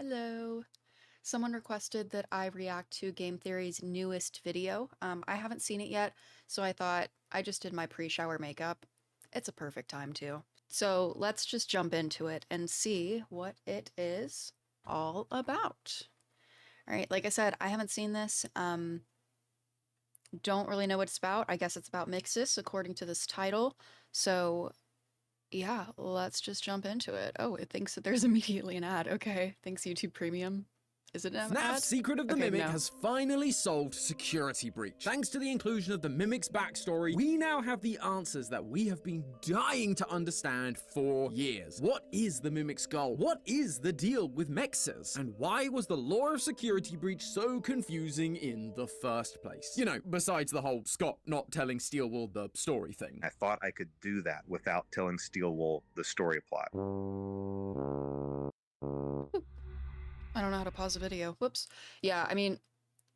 Hello. Someone requested that I react to Game Theory's newest video. I haven't seen it yet, so I thought I just did my pre-shower makeup. It's a perfect time to. So let's just jump into it and see what it is all about. All right, like I said, I haven't seen this. Don't really know what it's about. I guess it's about MXES according to this title. So yeah, let's just jump into it. Oh, it thinks that there's immediately an ad. Okay, thanks YouTube Premium. Is it an ad? FNAF's Secret of the Okay, Mimic no. has finally solved security breach. Thanks to the inclusion of the Mimic's backstory, we now have the answers that we have been dying to understand for years. What is the Mimic's goal? What is the deal with MXES? And why was the lore of security breach so confusing in the first place? You know, besides the whole Scott not telling Steelwool the story thing. I thought I could do that without telling Steelwool the story plot. I don't know how to pause a video. Whoops. Yeah, I mean,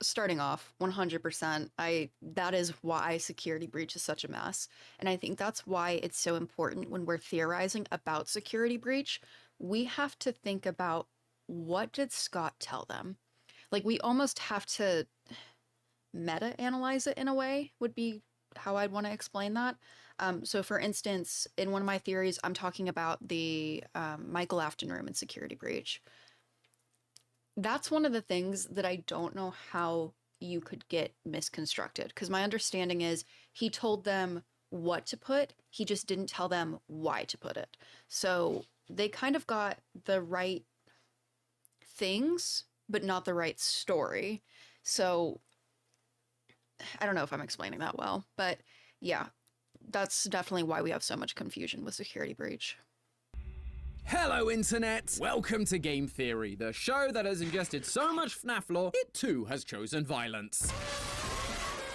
starting off, 100%, that is why security breach is such a mess. And I think that's why it's so important when we're theorizing about security breach. We have to think about, what did Scott tell them? Like, we almost have to meta-analyze it in a way, would be how I'd want to explain that. So for instance, in one of my theories, I'm talking about the Michael Afton room in security breach. That's one of the things that I don't know how you could get misconstructed, because my understanding is he told them what to put, he just didn't tell them why to put it. So they kind of got the right things, but not the right story. So I don't know if I'm explaining that well, but yeah, that's definitely why we have so much confusion with security breach. Hello, Internet! Welcome to Game Theory, the show that has ingested so much FNAF lore, it too has chosen violence.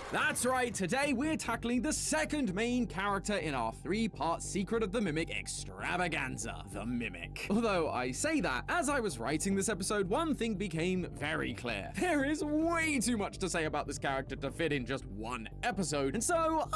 That's right, today we're tackling the second main character in our three-part Secret of the Mimic extravaganza, the Mimic. Although I say that, as I was writing this episode, one thing became very clear. There is way too much to say about this character to fit in just one episode, and so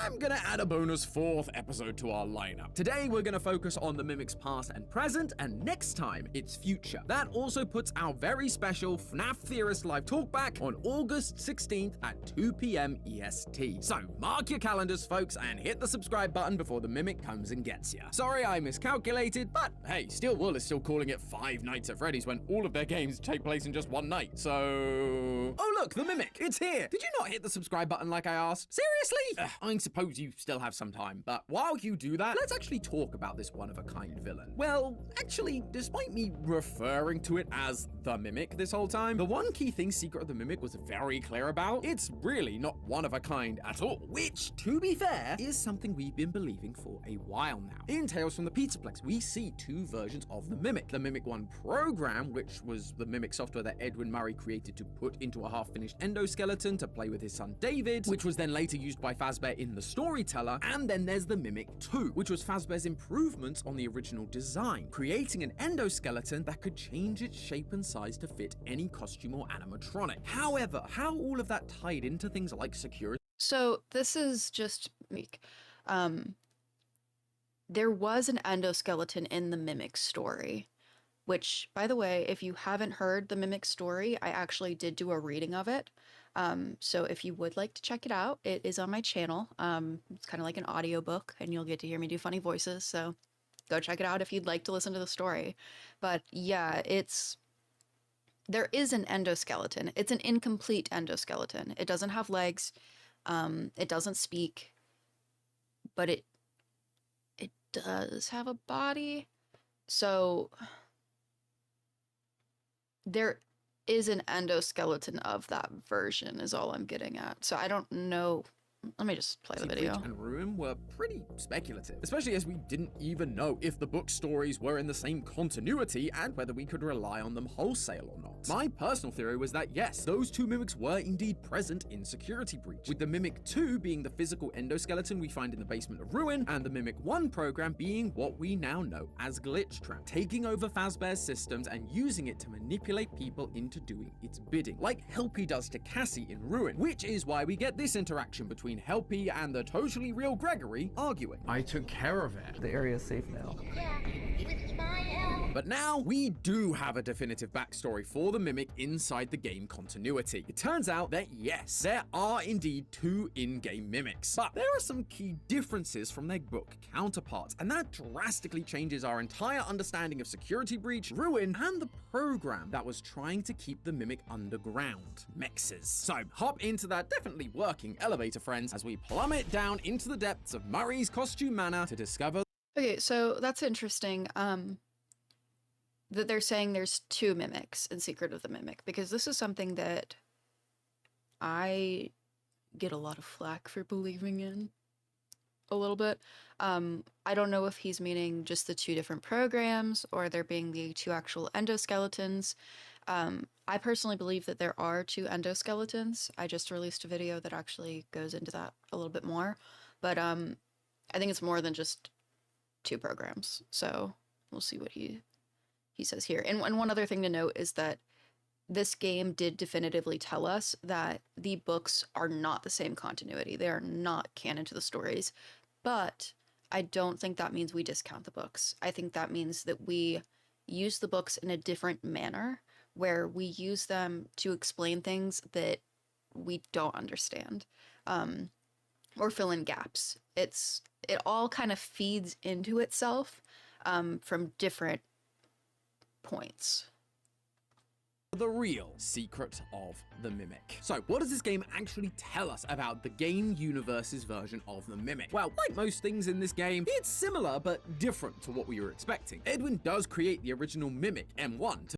I'm gonna add a bonus fourth episode to our lineup. Today we're gonna focus on the Mimic's past and present, and next time, its future. That also puts our very special FNAF Theorist live talkback on August 16th at 2 p.m. EST. So mark your calendars, folks, and hit the subscribe button before the Mimic comes and gets you. Sorry I miscalculated, but hey, Steelwool is still calling it Five Nights at Freddy's when all of their games take place in just one night, so... Oh look, the Mimic, it's here! Did you not hit the subscribe button like I asked? Seriously? I suppose you still have some time, but while you do that, let's actually talk about this one-of-a-kind villain. Well, actually, despite me referring to it as the Mimic this whole time, the one key thing Secret of the Mimic was very clear about, it's really not one of a kind at all, which, to be fair, is something we've been believing for a while now. In Tales from the Pizzaplex, we see two versions of the Mimic. The Mimic 1 program, which was the Mimic software that Edwin Murray created to put into a half-finished endoskeleton to play with his son David, which was then later used by Fazbear in The Storyteller, and then there's the Mimic 2, which was Fazbear's improvements on the original design, creating an endoskeleton that could change its shape and size to fit any costume or animatronic. However, how all of that tied into things like security. So this is just meek. There was an endoskeleton in the Mimic story, which, by the way, if you haven't heard the Mimic story, I actually did do a reading of it. So if you would like to check it out, it is on my channel. It's kind of like an audiobook, and you'll get to hear me do funny voices, so go check it out if you'd like to listen to the story. But yeah, there is an endoskeleton. It's an incomplete endoskeleton. It doesn't have legs. It doesn't speak, but it does have a body. So there is an endoskeleton of that version is all I'm getting at. So I don't know. Let me just play the video. Breach and Ruin were pretty speculative, especially as we didn't even know if the book stories were in the same continuity and whether we could rely on them wholesale or not. My personal theory was that yes, those two Mimics were indeed present in Security Breach, with the Mimic 2 being the physical endoskeleton we find in the basement of Ruin, and the Mimic 1 program being what we now know as Glitch Trap, taking over Fazbear's systems and using it to manipulate people into doing its bidding, like Helpy does to Cassie in Ruin, which is why we get this interaction between between Helpy and the totally real Gregory arguing. I took care of it. The area's safe now. But now we do have a definitive backstory for the Mimic inside the game continuity. It turns out that yes, there are indeed two in-game Mimics, but there are some key differences from their book counterparts, and that drastically changes our entire understanding of Security Breach, Ruin, and the program that was trying to keep the Mimic underground, MXES. So hop into that definitely working elevator, friends, as we plummet down into the depths of Murray's costume manor to discover. Okay, so that's interesting. That they're saying there's two mimics in Secret of the Mimic, because this is something that I get a lot of flack for believing in a little bit. I don't know if he's meaning just the two different programs or there being the two actual endoskeletons. I personally believe that there are two endoskeletons. I just released a video that actually goes into that a little bit more, but I think it's more than just two programs. So we'll see what he says here. And one other thing to note is that this game did definitively tell us that the books are not the same continuity. They are not canon to the stories, but I don't think that means we discount the books. I think that means that we use the books in a different manner, where we use them to explain things that we don't understand, or fill in gaps. It all kind of feeds into itself from different points. The real secret of the Mimic. So what does this game actually tell us about the game universe's version of the Mimic? Well, like most things in this game, it's similar but different to what we were expecting. Edwin does create the original Mimic, M1.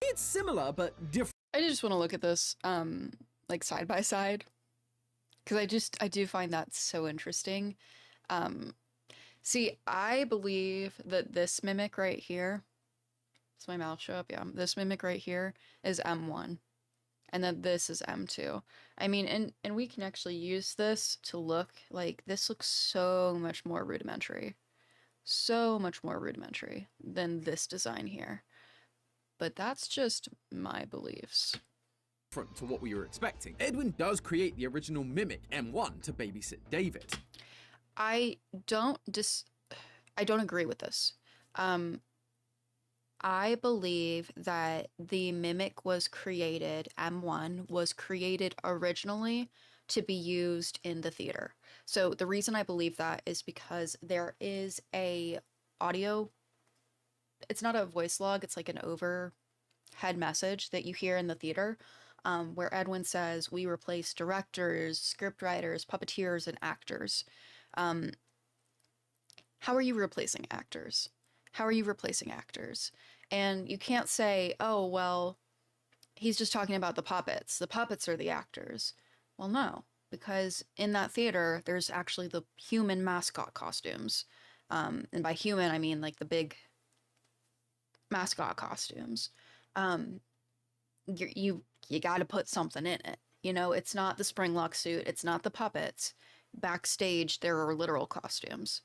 It's similar but different. I just want to look at this like side by side, because I do find that so interesting. See, I believe that this Mimic right here, does my mouth show up? Yeah, this Mimic right here is M1, and then this is M2. I mean, and we can actually use this to look like, this looks so much more rudimentary than this design here. But that's just my beliefs. Different to what we were expecting. Edwin does create the original Mimic, M1, to babysit David. I don't agree with this. I believe that the Mimic was created, M1 was created originally to be used in the theater. So the reason I believe that is because there is a audio, it's not a voice log, it's like an overhead message that you hear in the theater, where Edwin says, "We replace directors, script writers, puppeteers, and actors." How are you replacing actors? How are you replacing actors? And you can't say, oh, well, he's just talking about the puppets. The puppets are the actors. Well, no, because in that theater, there's actually the human mascot costumes. And by human, I mean like the big mascot costumes. You got to put something in it. You know, it's not the Springlock suit. It's not the puppets. Backstage, there are literal costumes.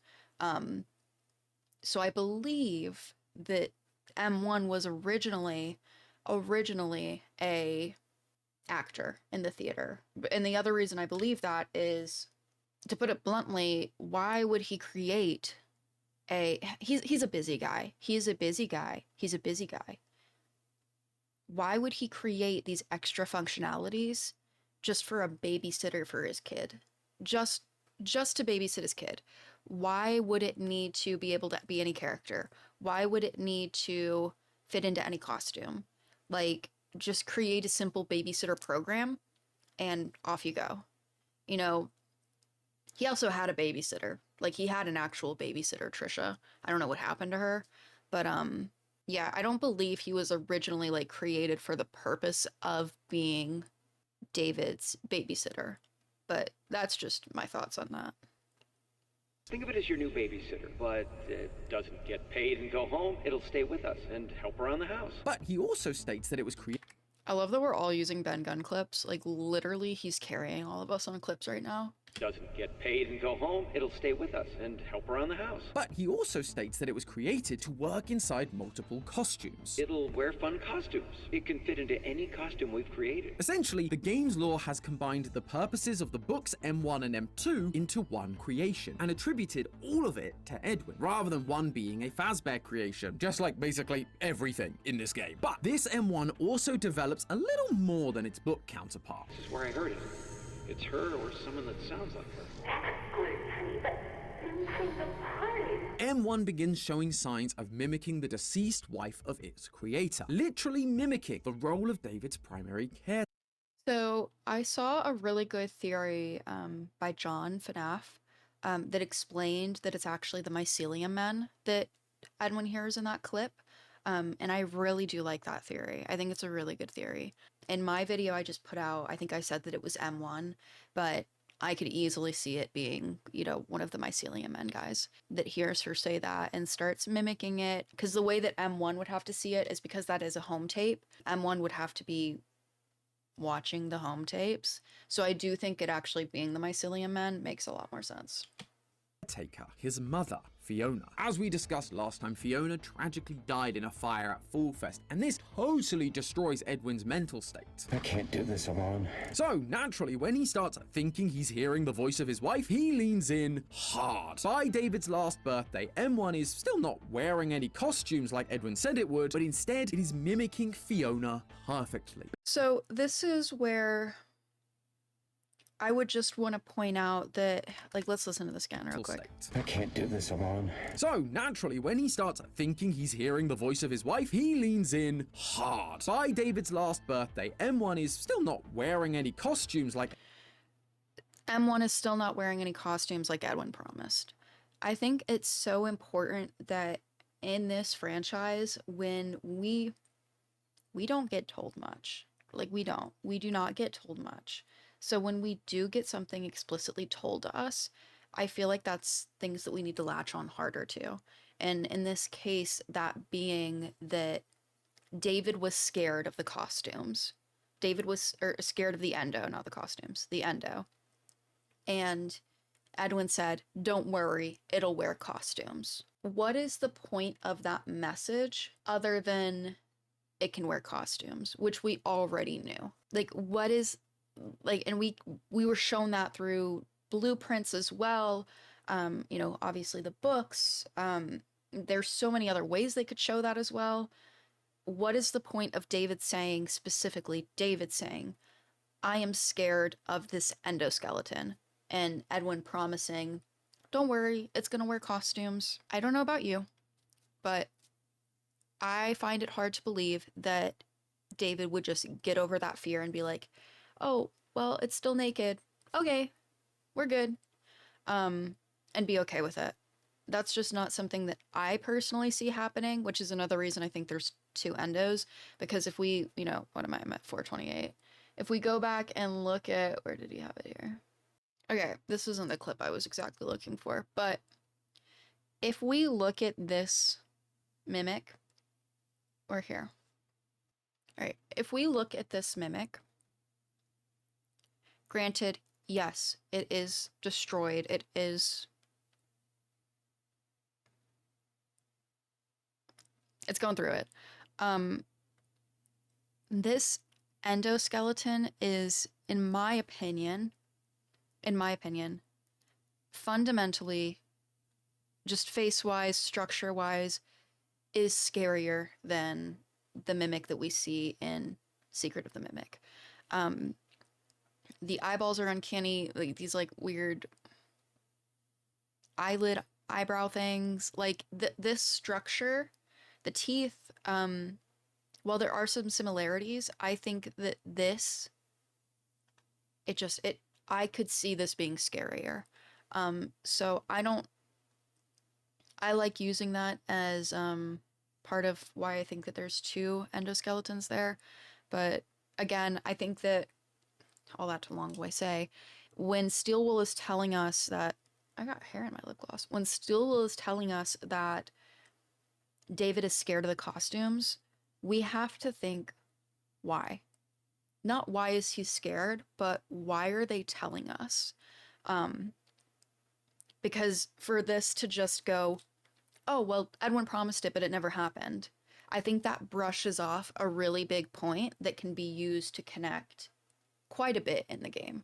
So I believe that M1 was originally a actor in the theater. And the other reason I believe that is, to put it bluntly, why would he create he's a busy guy. He's a busy guy. Why would he create these extra functionalities just for a babysitter for his kid? Just to babysit his kid. Why would it need to be able to be any character? Why would it need to fit into any costume? Like, just create a simple babysitter program and off you go. You know, he also had a babysitter. Like, he had an actual babysitter, Trisha. I don't know what happened to her, but yeah, I don't believe he was originally like created for the purpose of being David's babysitter. But that's just my thoughts on that. Think of it as your new babysitter, but it doesn't get paid and go home. It'll stay with us and help around the house. But he also states that it was created. I love that we're all using Ben Gunn clips. Like, literally, he's carrying all of us on clips right now. doesn't get paid and go home, it'll stay with us and help around the house. But he also states that it was created to work inside multiple costumes. It'll wear fun costumes. It can fit into any costume we've created. Essentially, the game's lore has combined the purposes of the books M1 and M2 into one creation, and attributed all of it to Edwin, rather than one being a Fazbear creation, just like basically everything in this game. But this M1 also develops a little more than its book counterpart. This is where I heard it. It's her or someone that sounds like her. That's good, honey, but into the party. M1 begins showing signs of mimicking the deceased wife of its creator, literally mimicking the role of David's primary care. So I saw a really good theory by John FNAF that explained that it's actually the mycelium men that Edwin hears in that clip. And I really do like that theory. I think it's a really good theory. In my video I just put out, I think I said that it was M1, but I could easily see it being, you know, one of the mycelium men guys that hears her say that and starts mimicking it. Because the way that M1 would have to see it is because that is a home tape. M1 would have to be watching the home tapes. So I do think it actually being the mycelium men makes a lot more sense. Caretaker, his mother, Fiona. As we discussed last time, Fiona tragically died in a fire at Fall Fest, and this totally destroys Edwin's mental state. I can't do this alone. So, naturally, when he starts thinking he's hearing the voice of his wife, he leans in hard. By David's last birthday, M1 is still not wearing any costumes like Edwin said it would, but instead it is mimicking Fiona perfectly. So this is where I would just want to point out that, like, let's listen to this again real quick. I can't do this alone. So, naturally, when he starts thinking he's hearing the voice of his wife, he leans in hard. By David's last birthday, M1 is still not wearing any costumes like... M1 is still not wearing any costumes like Edwin promised. I think it's so important that in this franchise, when we don't get told much. Like, we do not get told much. So when we do get something explicitly told to us, I feel like that's things that we need to latch on harder to. And in this case, that being that David was scared of the costumes. David was scared of the endo, not the costumes, the endo. And Edwin said, "Don't worry, it'll wear costumes." What is the point of that message other than it can wear costumes, which we already knew? Like, what is... like, and we were shown that through blueprints as well. You know, obviously the books. There's so many other ways they could show that as well. What is the point of David saying, specifically David saying, "I am scared of this endoskeleton," and Edwin promising, "Don't worry, it's gonna wear costumes"? I don't know about you, but I find it hard to believe that David would just get over that fear and be like, "Oh, well, it's still naked. Okay, we're good." And be okay with it. That's just not something that I personally see happening, which is another reason I think there's two endos. Because if we, you know, what am I? I'm at 428. If we go back and look at, where did he have it here? Okay, this isn't the clip I was exactly looking for, but if we look at this mimic, or here. All right, if we look at this mimic, granted, yes, it is destroyed. It is... it's going through it. This endoskeleton is, in my opinion, fundamentally, just face-wise, structure-wise, is scarier than the mimic that we see in Secret of the Mimic. The eyeballs are uncanny, like these like weird eyebrow things. Like this structure, the teeth, while there are some similarities, I think that this, I could see this being scarier. So I like using that as part of why I think that there's two endoskeletons there. But again, I think that, all that too long, will I say, when Steelwool is telling us that, I got hair in my lip gloss. When Steelwool is telling us that David is scared of the costumes, we have to think, why? Not why is he scared, but why are they telling us? Because for this to just go, oh, well, Edwin promised it, but it never happened, I think that brushes off a really big point that can be used to connect quite a bit in the game.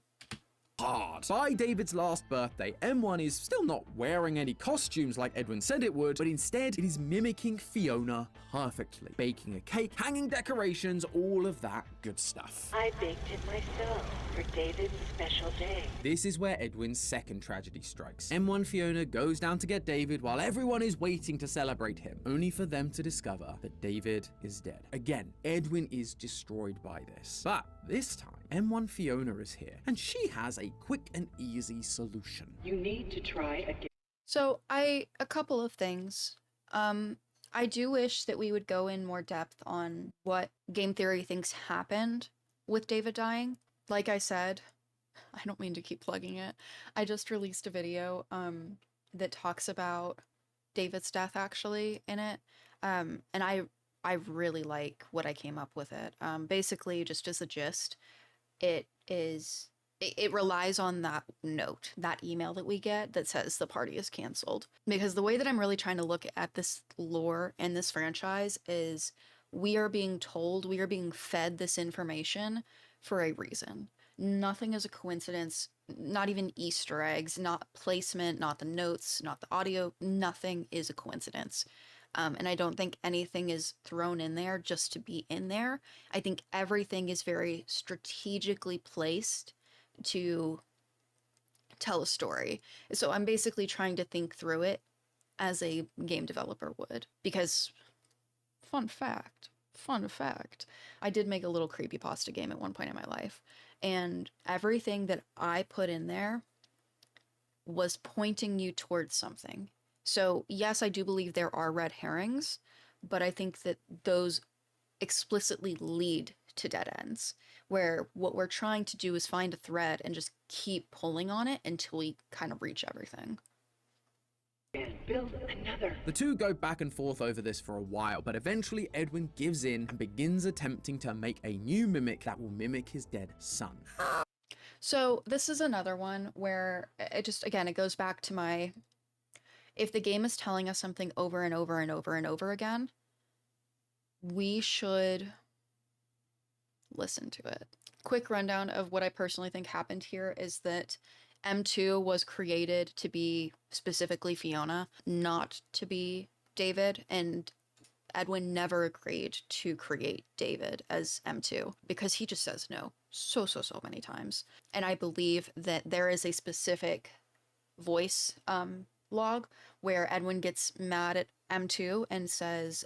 Hard. By David's last birthday, M1 is still not wearing any costumes like Edwin said it would, but instead it is mimicking Fiona perfectly. Baking a cake, hanging decorations, all of that good stuff. I baked it myself for David's special day. This is where Edwin's second tragedy strikes. M1 Fiona goes down to get David while everyone is waiting to celebrate him, only for them to discover that David is dead. Again, Edwin is destroyed by this. But this time, M1 Fiona is here, and she has a quick and easy solution. You need to try again. So a couple of things. I do wish that we would go in more depth on what game theory thinks happened with David dying. Like I said, I don't mean to keep plugging it. I just released a video that talks about David's death actually in it. And I really like what I came up with it. Basically, just as a gist, it relies on that note, that email that we get that says the party is canceled. Because the way that I'm really trying to look at this lore and this franchise is we are being fed this information for a reason. Nothing is a coincidence, not even Easter eggs, not placement, not the notes, not the audio, nothing is a coincidence. And I don't think anything is thrown in there just to be in there. I think everything is very strategically placed to tell a story. So I'm basically trying to think through it as a game developer would. Because, fun fact, I did make a little creepypasta game at one point in my life. And everything that I put in there was pointing you towards something. So yes, I do believe there are red herrings, but I think that those explicitly lead to dead ends, where what we're trying to do is find a thread and just keep pulling on it until we kind of reach everything. And build another. The two go back and forth over this for a while, but eventually Edwin gives in and begins attempting to make a new mimic that will mimic his dead son. So this is another one where it goes back to my, if the game is telling us something over and over and over and over again, we should listen to it. Quick rundown of what I personally think happened here is that M2 was created to be specifically Fiona, not to be David, and Edwin never agreed to create David as M2 because he just says no so many times. And I believe that there is a specific voice log where Edwin gets mad at M2 and says,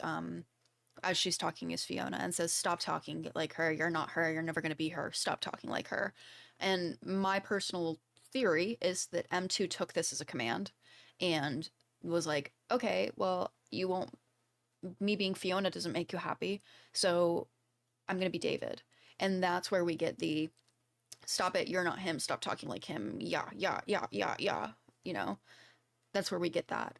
as she's talking as Fiona, and says, stop talking like her, you're not her, you're never going to be her, stop talking like her. And my personal theory is that M2 took this as a command and was like, okay, well, you won't, me being Fiona doesn't make you happy, so I'm going to be David. And that's where we get the, stop it, you're not him, stop talking like him, yeah, you know, that's where we get that.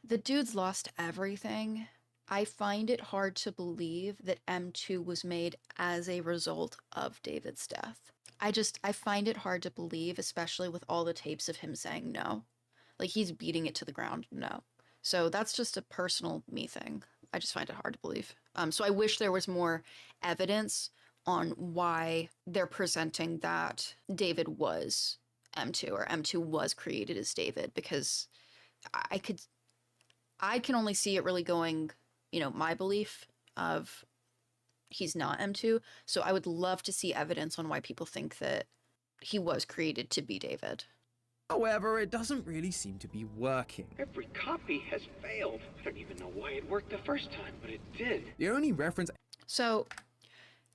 The dude's lost everything. I find it hard to believe that M2 was made as a result of David's death. I find it hard to believe, especially with all the tapes of him saying no. Like, he's beating it to the ground, no. So that's just a personal me thing. I just find it hard to believe. So I wish there was more evidence on why they're presenting that David was M2 or M2 was created as David, because I can only see it really going, you know, my belief of he's not M2. So I would love to see evidence on why people think that he was created to be David. However, it doesn't really seem to be working. Every copy has failed. I don't even know why it worked the first time, but it did. The only reference... So,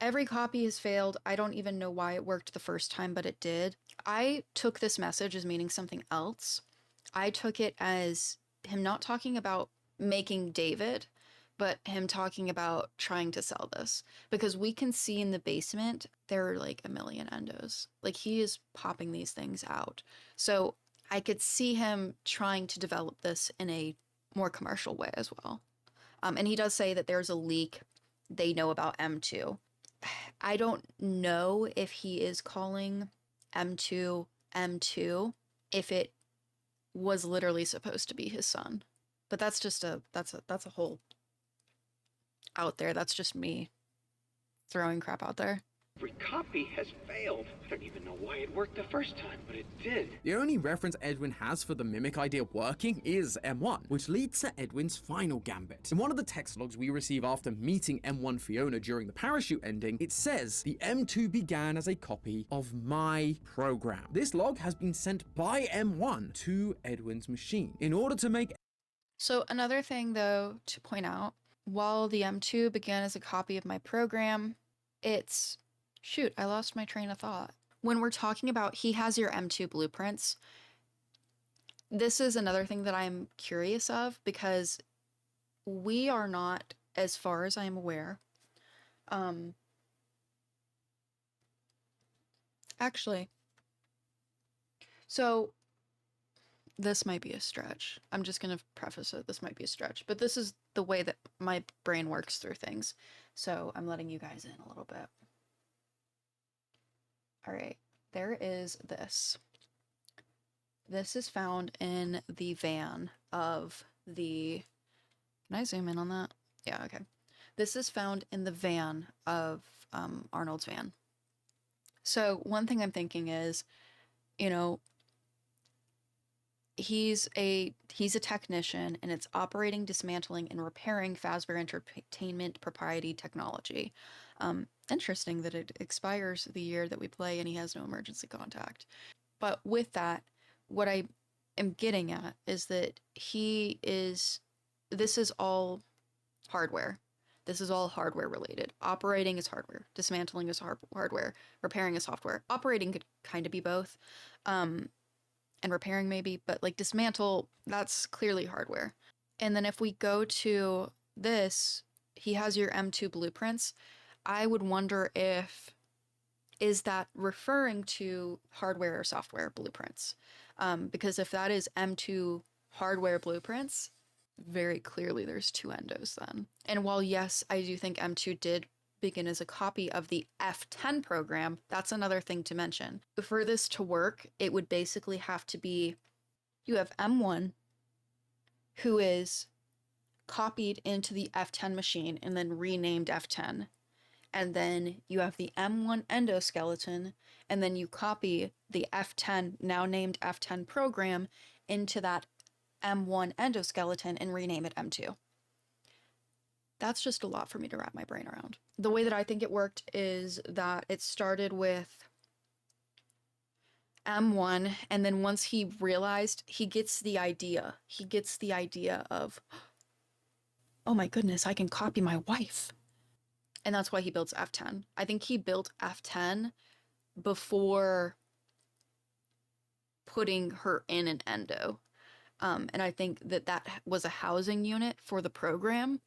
every copy has failed. I don't even know why it worked the first time, but it did. I took this message as meaning something else. I took it as him not talking about making David, but him talking about trying to sell this. Because we can see in the basement, there are like a million endos. Like, he is popping these things out. So I could see him trying to develop this in a more commercial way as well. And he does say that there's a leak they know about M2. I don't know if he is calling M2 M2 if it was literally supposed to be his son. But that's just that's a whole out there. That's just me throwing crap out there. Every copy has failed. I don't even know why it worked the first time, but it did. The only reference Edwin has for the mimic idea working is M1, which leads to Edwin's final gambit. In one of the text logs we receive after meeting M1 Fiona during the parachute ending, it says, the M2 began as a copy of my program. This log has been sent by M1 to Edwin's machine in order to make... So another thing though to point out, while the M2 began as a copy of my program, it's... Shoot, I lost my train of thought. When we're talking about he has your M2 blueprints, this is another thing that I'm curious of, because we are not, as far as I'm aware, actually, so this might be a stretch. I'm just going to preface it. This might be a stretch, but this is the way that my brain works through things. So I'm letting you guys in a little bit. All right, there is this. This is found in the van of the... Can I zoom in on that? Yeah, okay. This is found in the van of Arnold's van. So one thing I'm thinking is, you know, he's a technician, and it's operating, dismantling, and repairing Fazbear Entertainment proprietary technology. Interesting that it expires the year that we play and he has no emergency contact. But with that, what I am getting at is that this is all hardware. This is all hardware related. Operating is hardware. Dismantling is hardware. Repairing is software. Operating could kind of be both. And repairing maybe, but like dismantle, that's clearly hardware. And then if we go to this, he has your M2 blueprints. I would wonder is that referring to hardware or software blueprints? Because if that is M2 hardware blueprints, very clearly there's two endos then. And while yes, I do think M2 did begin as a copy of the F10 program, that's another thing to mention. For this to work, it would basically have to be, you have M1, who is copied into the F10 machine and then renamed F10. And then you have the M1 endoskeleton, and then you copy the F10, now named F10 program, into that M1 endoskeleton and rename it M2. That's just a lot for me to wrap my brain around. The way that I think it worked is that it started with M1, and then once he realized, he gets the idea of, oh my goodness, I can copy my wife. And that's why he builds F10. I think he built F10 before putting her in an endo. And I think that was a housing unit for the program,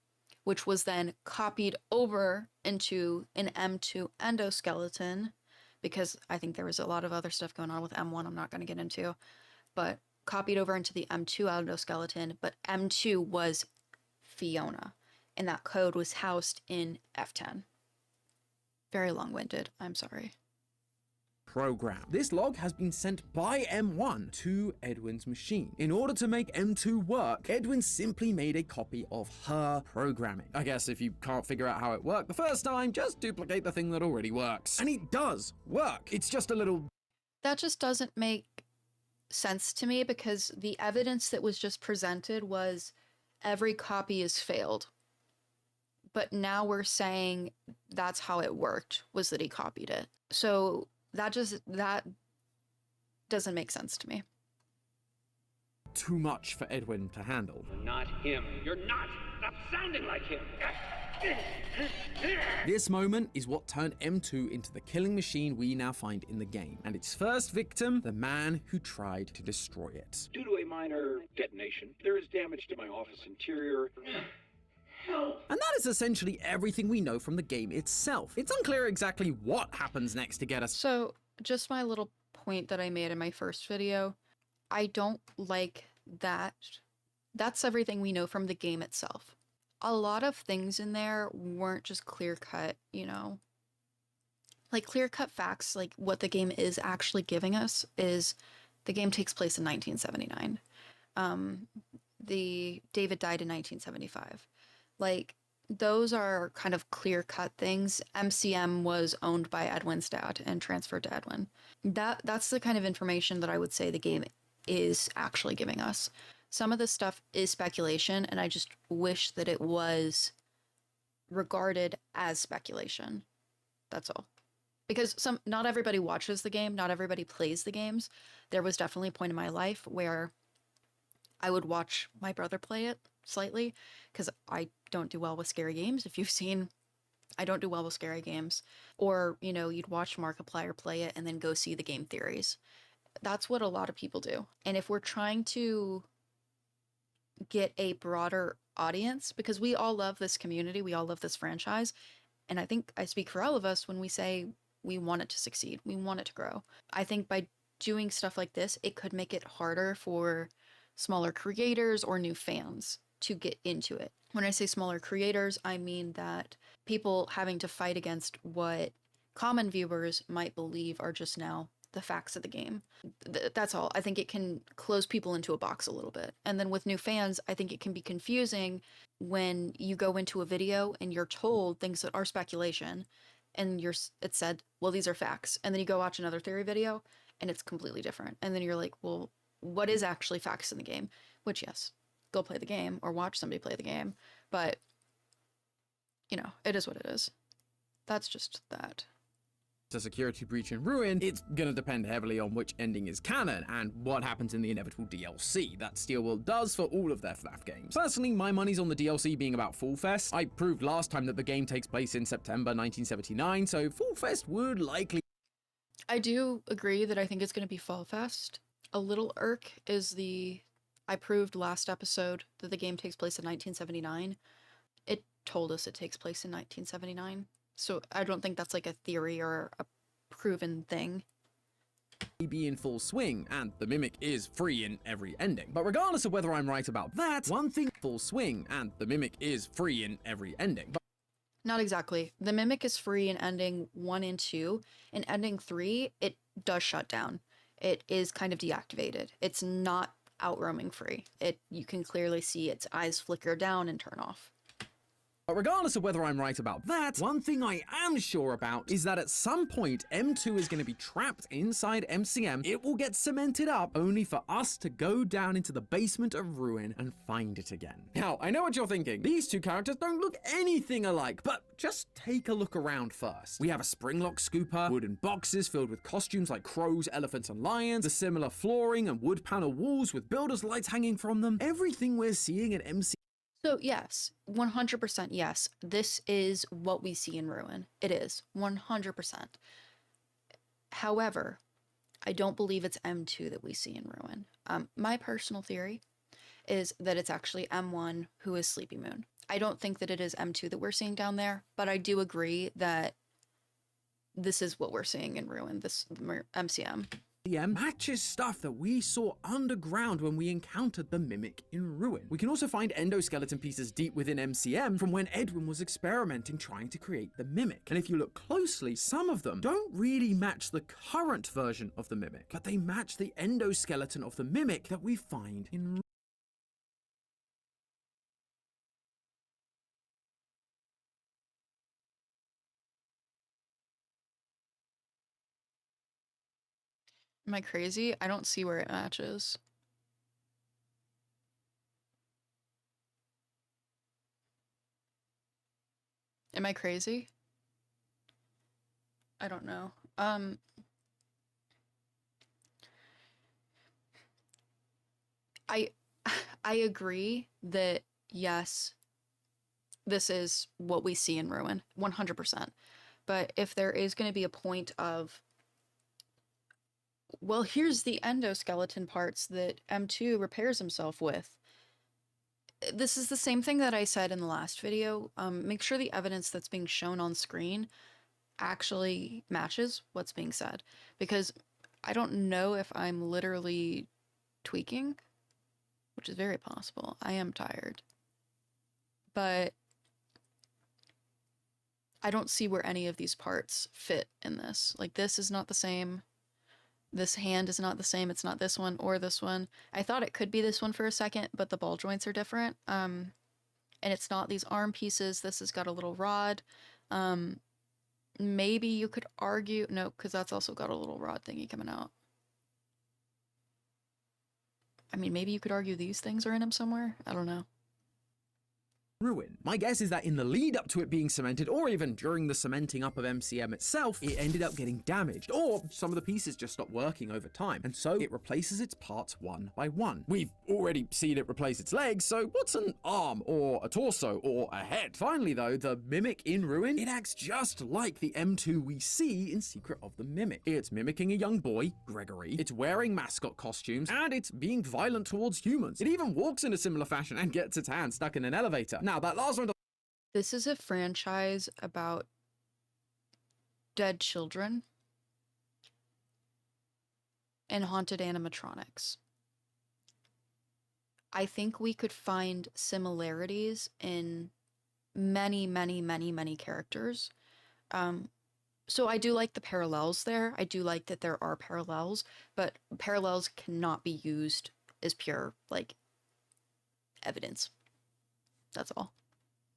which was then copied over into an M2 endoskeleton, because I think there was a lot of other stuff going on with M1 I'm not going to get into, but copied over into the M2 endoskeleton, but M2 was Fiona, and that code was housed in F10. Very long-winded, I'm sorry. Program. This log has been sent by M1 to Edwin's machine. In order to make M2 work, Edwin simply made a copy of her programming. I guess if you can't figure out how it worked the first time, just duplicate the thing that already works. And it does work. It's just a little... That just doesn't make sense to me, because the evidence that was just presented was every copy is failed. But now we're saying that's how it worked, was that he copied it. So that doesn't make sense to me. Too much for Edwin to handle. You're not him. You're not. Stop sounding like him. This moment is what turned M2 into the killing machine we now find in the game, and its first victim, the man who tried to destroy it. Due to a minor detonation, there is damage to my office interior. And that is essentially everything we know from the game itself. It's unclear exactly what happens next to get us. So, just my little point that I made in my first video, I don't like that. That's everything we know from the game itself. A lot of things in there weren't just clear-cut, you know, like clear-cut facts, like what the game is actually giving us is the game takes place in 1979. The David died in 1975. Like those are kind of clear-cut things. MCM was owned by Edwin's dad and transferred to Edwin. That's the kind of information that I would say the game is actually giving us. Some of this stuff is speculation, and I just wish that it was regarded as speculation. That's all. Because not everybody watches the game, not everybody plays the games. There was definitely a point in my life where I would watch my brother play it slightly, because I don't do well with scary games. If you've seen, I don't do well with scary games. Or, you know, you'd watch Markiplier play it and then go see the game theories. That's what a lot of people do. And if we're trying to get a broader audience, because we all love this community, we all love this franchise, and I think I speak for all of us when we say we want it to succeed, we want it to grow. I think by doing stuff like this, it could make it harder for smaller creators or new fans to get into it. When I say smaller creators, I mean that people having to fight against what common viewers might believe are just now the facts of the game. That's all. I think it can close people into a box a little bit. And then with new fans, I think it can be confusing when you go into a video and you're told things that are speculation, and it said, well, these are facts. And then you go watch another theory video and it's completely different. And then you're like, well, what is actually facts in the game? Which, yes, go play the game or watch somebody play the game. But, you know, it is what it is. That's just that. A security breach in Ruin, it's gonna depend heavily on which ending is canon and what happens in the inevitable DLC that Steelworld does for all of their FNAF games. Personally, my money's on the DLC being about Fall Fest. I proved last time that the game takes place in September 1979, so Fall Fest would likely... I do agree that I think it's going to be Fall Fest. A little irk is I proved last episode that the game takes place in 1979. It told us it takes place in 1979. So I don't think that's like a theory or a proven thing. Be in full swing, and the Mimic is free in every ending. But regardless of whether I'm right about that, one thing full swing, and the Mimic is free in every ending. Not exactly. The Mimic is free in ending 1 and 2. In ending 3, it does shut down. It is kind of deactivated. It's not out roaming free. You can clearly see its eyes flicker down and turn off. But regardless of whether I'm right about that, one thing I am sure about is that at some point M2 is going to be trapped inside MCM. It will get cemented up only for us to go down into the basement of Ruin and find it again. Now, I know what you're thinking. These two characters don't look anything alike, but just take a look around first. We have a springlock scooper, wooden boxes filled with costumes like crows, elephants, and lions, the similar flooring and wood panel walls with builder's lights hanging from them. Everything we're seeing in MCM. So yes, 100% yes, this is what we see in Ruin. It is, 100%. However, I don't believe it's M2 that we see in Ruin. My personal theory is that it's actually M1 who is Sleepy Moon. I don't think that it is M2 that we're seeing down there, but I do agree that this is what we're seeing in Ruin, this MCM. Matches stuff that we saw underground when we encountered the Mimic in Ruin. We can also find endoskeleton pieces deep within MCM from when Edwin was experimenting trying to create the Mimic. And if you look closely, some of them don't really match the current version of the Mimic, but they match the endoskeleton of the Mimic that we find in Am I crazy? I don't see where it matches. Am I crazy? I don't know. I agree that yes, this is what we see in Ruin, 100%. But if there is going to be a point of, well, here's the endoskeleton parts that M2 repairs himself with. This is the same thing that I said in the last video. Make sure the evidence that's being shown on screen actually matches what's being said. Because I don't know if I'm literally tweaking, which is very possible. I am tired. But I don't see where any of these parts fit in this. Like, this is not the same. This hand is not the same. It's not this one or this one. I thought it could be this one for a second, but the ball joints are different. And it's not these arm pieces. This has got a little rod. Maybe you could argue, no, because that's also got a little rod thingy coming out. I mean, maybe you could argue these things are in him somewhere. I don't know. Ruin. My guess is that in the lead up to it being cemented, or even during the cementing up of MCM itself, it ended up getting damaged, or some of the pieces just stopped working over time, and so it replaces its parts one by one. We've already seen it replace its legs, so what's an arm, or a torso, or a head? Finally though, the Mimic in Ruin, it acts just like the M2 we see in Secret of the Mimic. It's mimicking a young boy, Gregory, it's wearing mascot costumes, and it's being violent towards humans. It even walks in a similar fashion and gets its hand stuck in an elevator. Now, that last one. This is a franchise about dead children and haunted animatronics. I think we could find similarities in many, many, many, many characters. So I do like the parallels there. I do like that there are parallels, but parallels cannot be used as pure, like, evidence. That's all.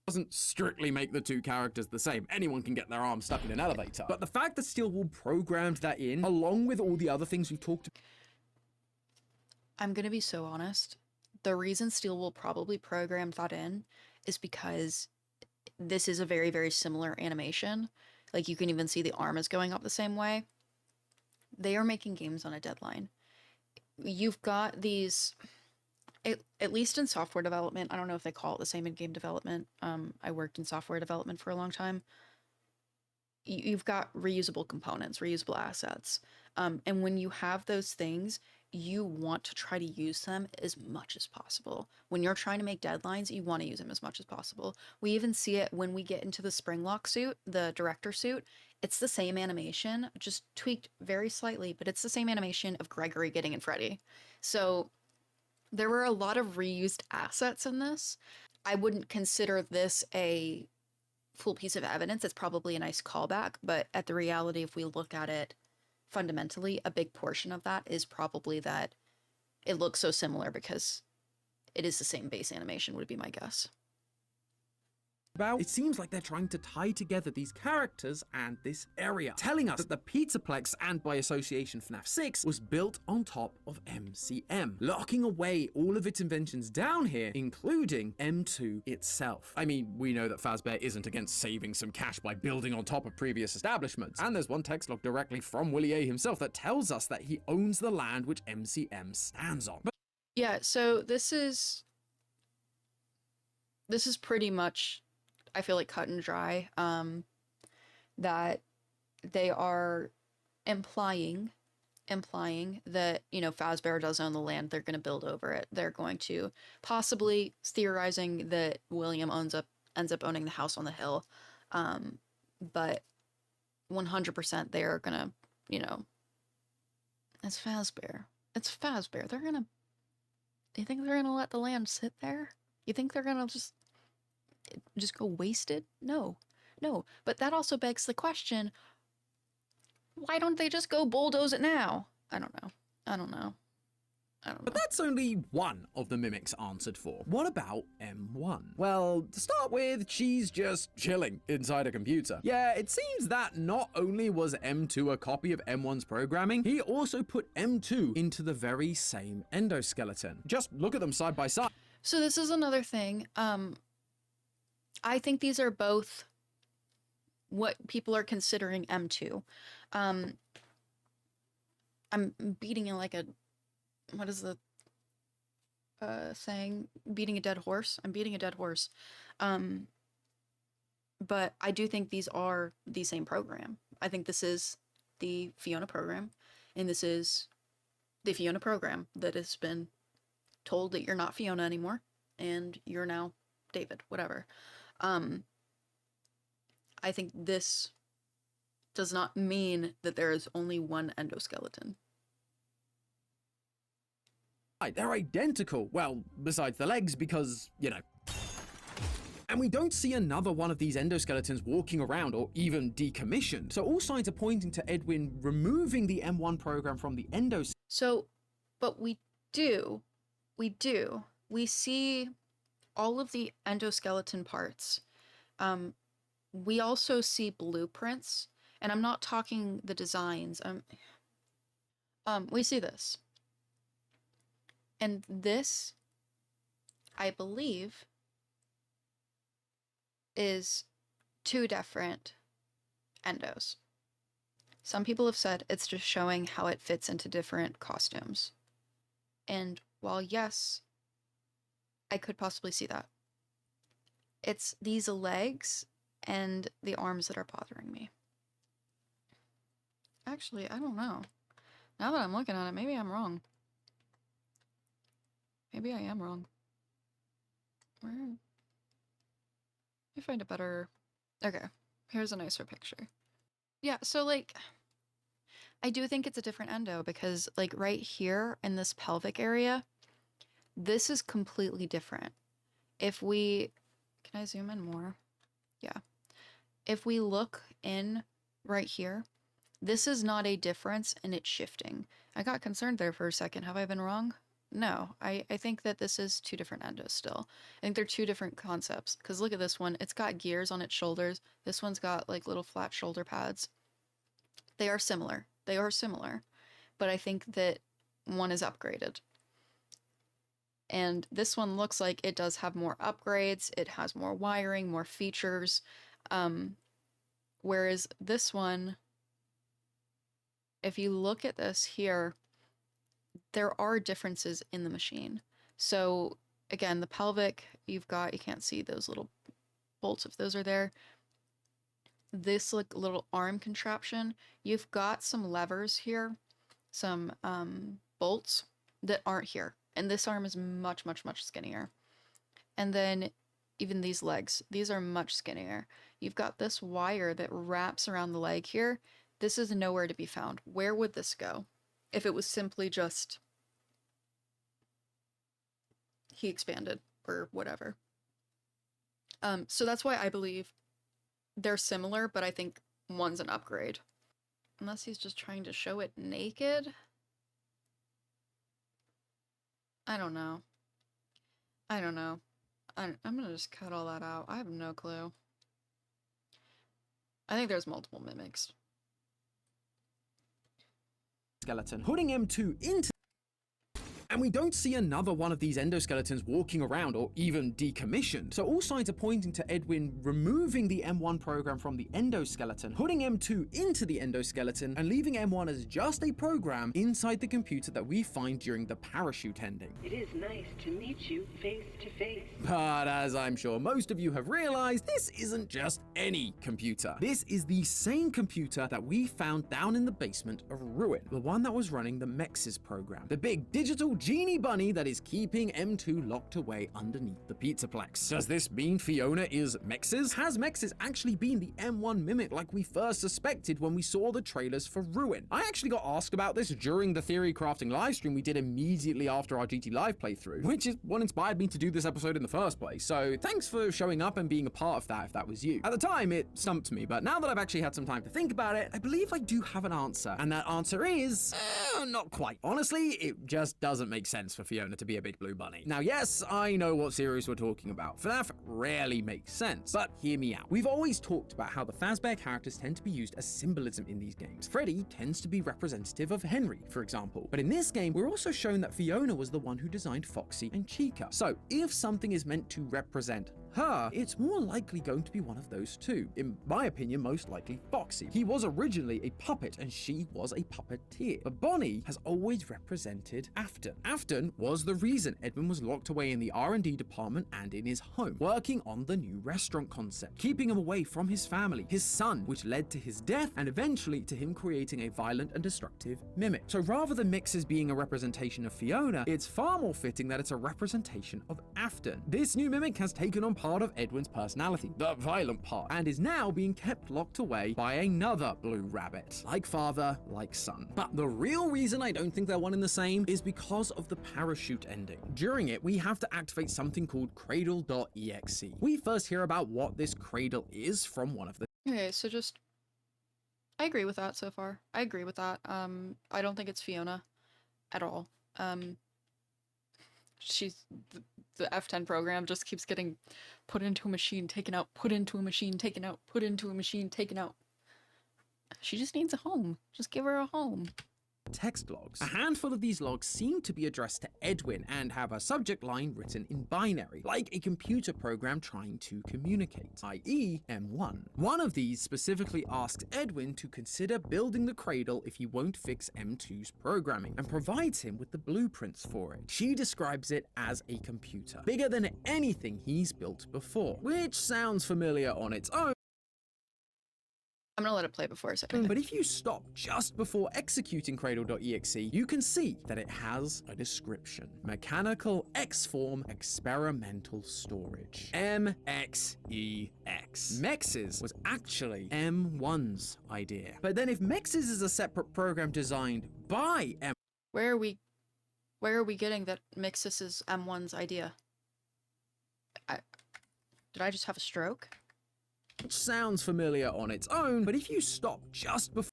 Doesn't strictly make the two characters the same. Anyone can get their arm stuck in an elevator. But the fact that Steelwool programmed that in, along with all the other things we've talked about. I'm gonna be so honest. The reason Steelwool probably programmed that in is because this is a very, very similar animation. Like, you can even see the arm is going up the same way. They are making games on a deadline. You've got these... At least in software development, I don't know if they call it the same in game development. I worked in software development for a long time. You've got reusable components, reusable assets. And when you have those things, you want to try to use them as much as possible. When you're trying to make deadlines, you want to use them as much as possible. We even see it when we get into the Springlock suit, the director suit. It's the same animation, just tweaked very slightly, but it's the same animation of Gregory getting in Freddy. So there were a lot of reused assets in this. I wouldn't consider this a full piece of evidence. It's probably a nice callback, but at the reality, if we look at it fundamentally, a big portion of that is probably that it looks so similar because it is the same base animation, would be my guess. It seems like they're trying to tie together these characters and this area, telling us that the Pizzaplex, and by association FNAF 6, was built on top of MCM, locking away all of its inventions down here, including M2 itself. I mean, we know that Fazbear isn't against saving some cash by building on top of previous establishments, and there's one text log directly from Willie A himself that tells us that he owns the land which MCM stands on. Yeah, so this is pretty much, I feel like, cut and dry, that they are implying that, you know, Fazbear does own the land, they're going to build over it. They're going to possibly theorizing that William ends up owning the house on the hill. But 100% they are going to, you know, it's Fazbear. It's Fazbear. You think they're going to let the land sit there? You think they're going to just go wasted? No. But that also begs the question, why don't they just go bulldoze it now? I don't know. But that's only one of the Mimics answered for. What about M1? Well, to start with, she's just chilling inside a computer. Yeah, it seems that not only was M2 a copy of M1's programming, he also put M2 into the very same endoskeleton. Just look at them side by side. So this is another thing. I think these are both what people are considering M2. I'm beating it like a, what is the saying? Beating a dead horse? I'm beating a dead horse. But I do think these are the same program. I think this is the Fiona program, and this is the Fiona program that has been told that you're not Fiona anymore, and you're now David, whatever. I think this does not mean that there is only one endoskeleton. They're identical. Well, besides the legs, because, you know. And we don't see another one of these endoskeletons walking around or even decommissioned. So all signs are pointing to Edwin removing the M1 program from the endos. So, but we see all of the endoskeleton parts. We also see blueprints, and I'm not talking the designs. We see this. And this, I believe, is 2 different endos. Some people have said it's just showing how it fits into different costumes. And while yes, I could possibly see that, it's these legs and the arms that are bothering me. Actually, I don't know. Now that I'm looking at it, maybe I'm wrong. Maybe I am wrong. Where? Let me find a better... Okay, here's a nicer picture. Yeah, so like, I do think it's a different endo because like right here in this pelvic area, this is completely different. If we... Can I zoom in more? Yeah. If we look in right here, this is not a difference and it's shifting. I got concerned there for a second. Have I been wrong? No, I think that this is 2 different endos still. I think they're 2 different concepts. Because look at this one. It's got gears on its shoulders. This one's got like little flat shoulder pads. They are similar. They are similar. But I think that one is upgraded. And this one looks like it does have more upgrades. It has more wiring, more features. Whereas this one, if you look at this here, there are differences in the machine. So again, the pelvic, you can't see those little bolts if those are there. This like little arm contraption, you've got some levers here, some bolts that aren't here. And this arm is much, much, much skinnier. And then even these legs, these are much skinnier. You've got this wire that wraps around the leg here. This is nowhere to be found. Where would this go? If it was simply just he expanded or whatever. So that's why I believe they're similar, but I think one's an upgrade. Unless he's just trying to show it naked. I don't know. I'm gonna just cut all that out. I have no clue. I think there's multiple mimics. Skeleton, putting M2 into... And we don't see another one of these endoskeletons walking around or even decommissioned. So all signs are pointing to Edwin removing the M1 program from the endoskeleton, putting M2 into the endoskeleton, and leaving M1 as just a program inside the computer that we find during the parachute ending. It is nice to meet you face to face. But as I'm sure most of you have realized, this isn't just any computer. This is the same computer that we found down in the basement of Ruin, the one that was running the MXES program, the big digital genie bunny that is keeping M2 locked away underneath the Pizzaplex. Does this mean Fiona is MXES? Has MXES actually been the M1 mimic like we first suspected when we saw the trailers for Ruin? I actually got asked about this during the theory crafting livestream we did immediately after our GT Live playthrough, which is what inspired me to do this episode in the first place, so thanks for showing up and being a part of that if that was you. At the time, it stumped me, but now that I've actually had some time to think about it, I believe I do have an answer, and that answer is... not quite. Honestly, it just doesn't make sense for Fiona to be a big blue bunny. Now, yes, I know what series we're talking about. FNAF rarely makes sense, but hear me out. We've always talked about how the Fazbear characters tend to be used as symbolism in these games. Freddy tends to be representative of Henry, for example. But in this game, we're also shown that Fiona was the one who designed Foxy and Chica. So, if something is meant to represent her, it's more likely going to be one of those two. In my opinion, most likely Foxy. He was originally a puppet and she was a puppeteer. But Bonnie has always represented Afton. Afton was the reason Edwin was locked away in the R&D department and in his home, working on the new restaurant concept, keeping him away from his family, his son, which led to his death and eventually to him creating a violent and destructive mimic. So rather than MXES being a representation of Fiona, it's far more fitting that it's a representation of Afton. This new mimic has taken on part of Edwin's personality, the violent part, and is now being kept locked away by another blue rabbit. Like father, like son. But the real reason I don't think they're one and the same is because of the parachute ending. During it, we have to activate something called Cradle.exe. We first hear about what this Cradle is from one of the Okay, so just I agree with that so far. I agree with that. I don't think it's Fiona at all. She's the F10 program just keeps getting put into a machine, taken out, put into a machine, taken out, put into a machine, taken out. She just needs a home. Just give her a home. text logs. A handful of these logs seem to be addressed to Edwin and have a subject line written in binary, like a computer program trying to communicate, i.e. M1. One of these specifically asks Edwin to consider building the Cradle if he won't fix M2's programming, and provides him with the blueprints for it. She describes it as a computer, bigger than anything he's built before, which sounds familiar on its own. I'm gonna let it play before a second. But if you stop just before executing Cradle.exe, you can see that it has a description. Mechanical X-Form Experimental Storage. MXES. MXES was actually M1's idea. But then if MXES is a separate program designed by M1, Where are we getting that MXES is M1's idea? Did I just have a stroke? which sounds familiar on its own, but if you stop just before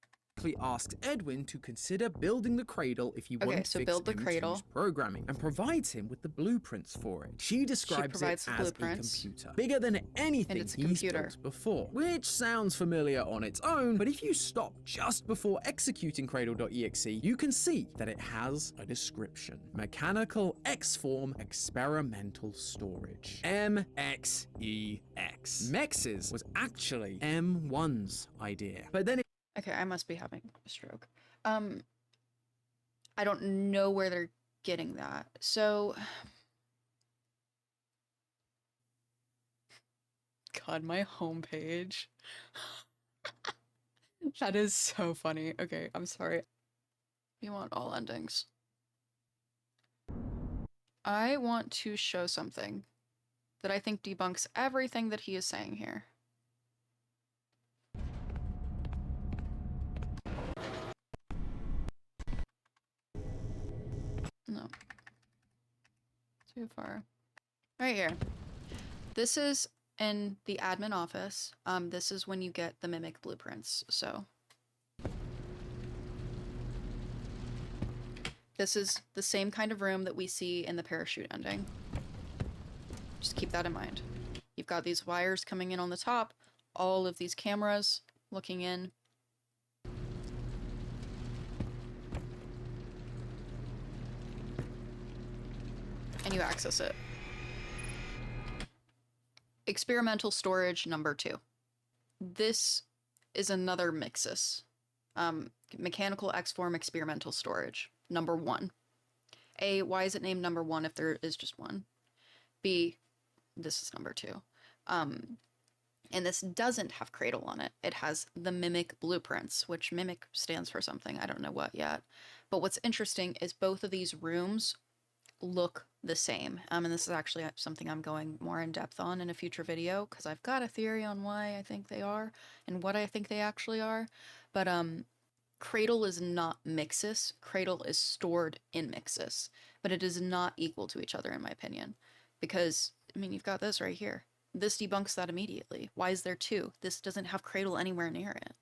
asks Edwin to consider building the Cradle if he won't so fix build the M2's Cradle. programming, and provides him with the blueprints for it. She describes it provides the as a blueprints. computer, bigger than anything it's a he's computer. built before, which sounds familiar on its own, but if you stop just before executing Cradle.exe, you can see that it has a description. Mechanical X-Form Experimental Storage. MXES. MXES was actually M1's idea, but then Okay, I must be having a stroke. I don't know where they're getting that. So, God, my homepage. That is so funny. Okay, I'm sorry. You want all endings. I want to show something that I think debunks everything that he is saying here. No. Too far. Right here. This is in the admin office. This is when you get the Mimic blueprints, so. This is the same kind of room that we see in the parachute ending. Just keep that in mind. You've got these wires coming in on the top, all of these cameras looking in. And you access it. Experimental storage number 2. This is another MXES. Mechanical X-Form Experimental Storage number 1. A, why is it named number 1 if there is just one? B, this is number 2. And this doesn't have Cradle on it. It has the Mimic blueprints, which Mimic stands for something. I don't know what yet. But what's interesting is both of these rooms look the same. And this is actually something I'm going more in depth on in a future video, because I've got a theory on why I think they are and what I think they actually are. But Cradle is not MXES. Cradle is stored in MXES, but it is not equal to each other in my opinion. Because, I mean, you've got this right here. This debunks that immediately. Why is there 2? This doesn't have Cradle anywhere near it.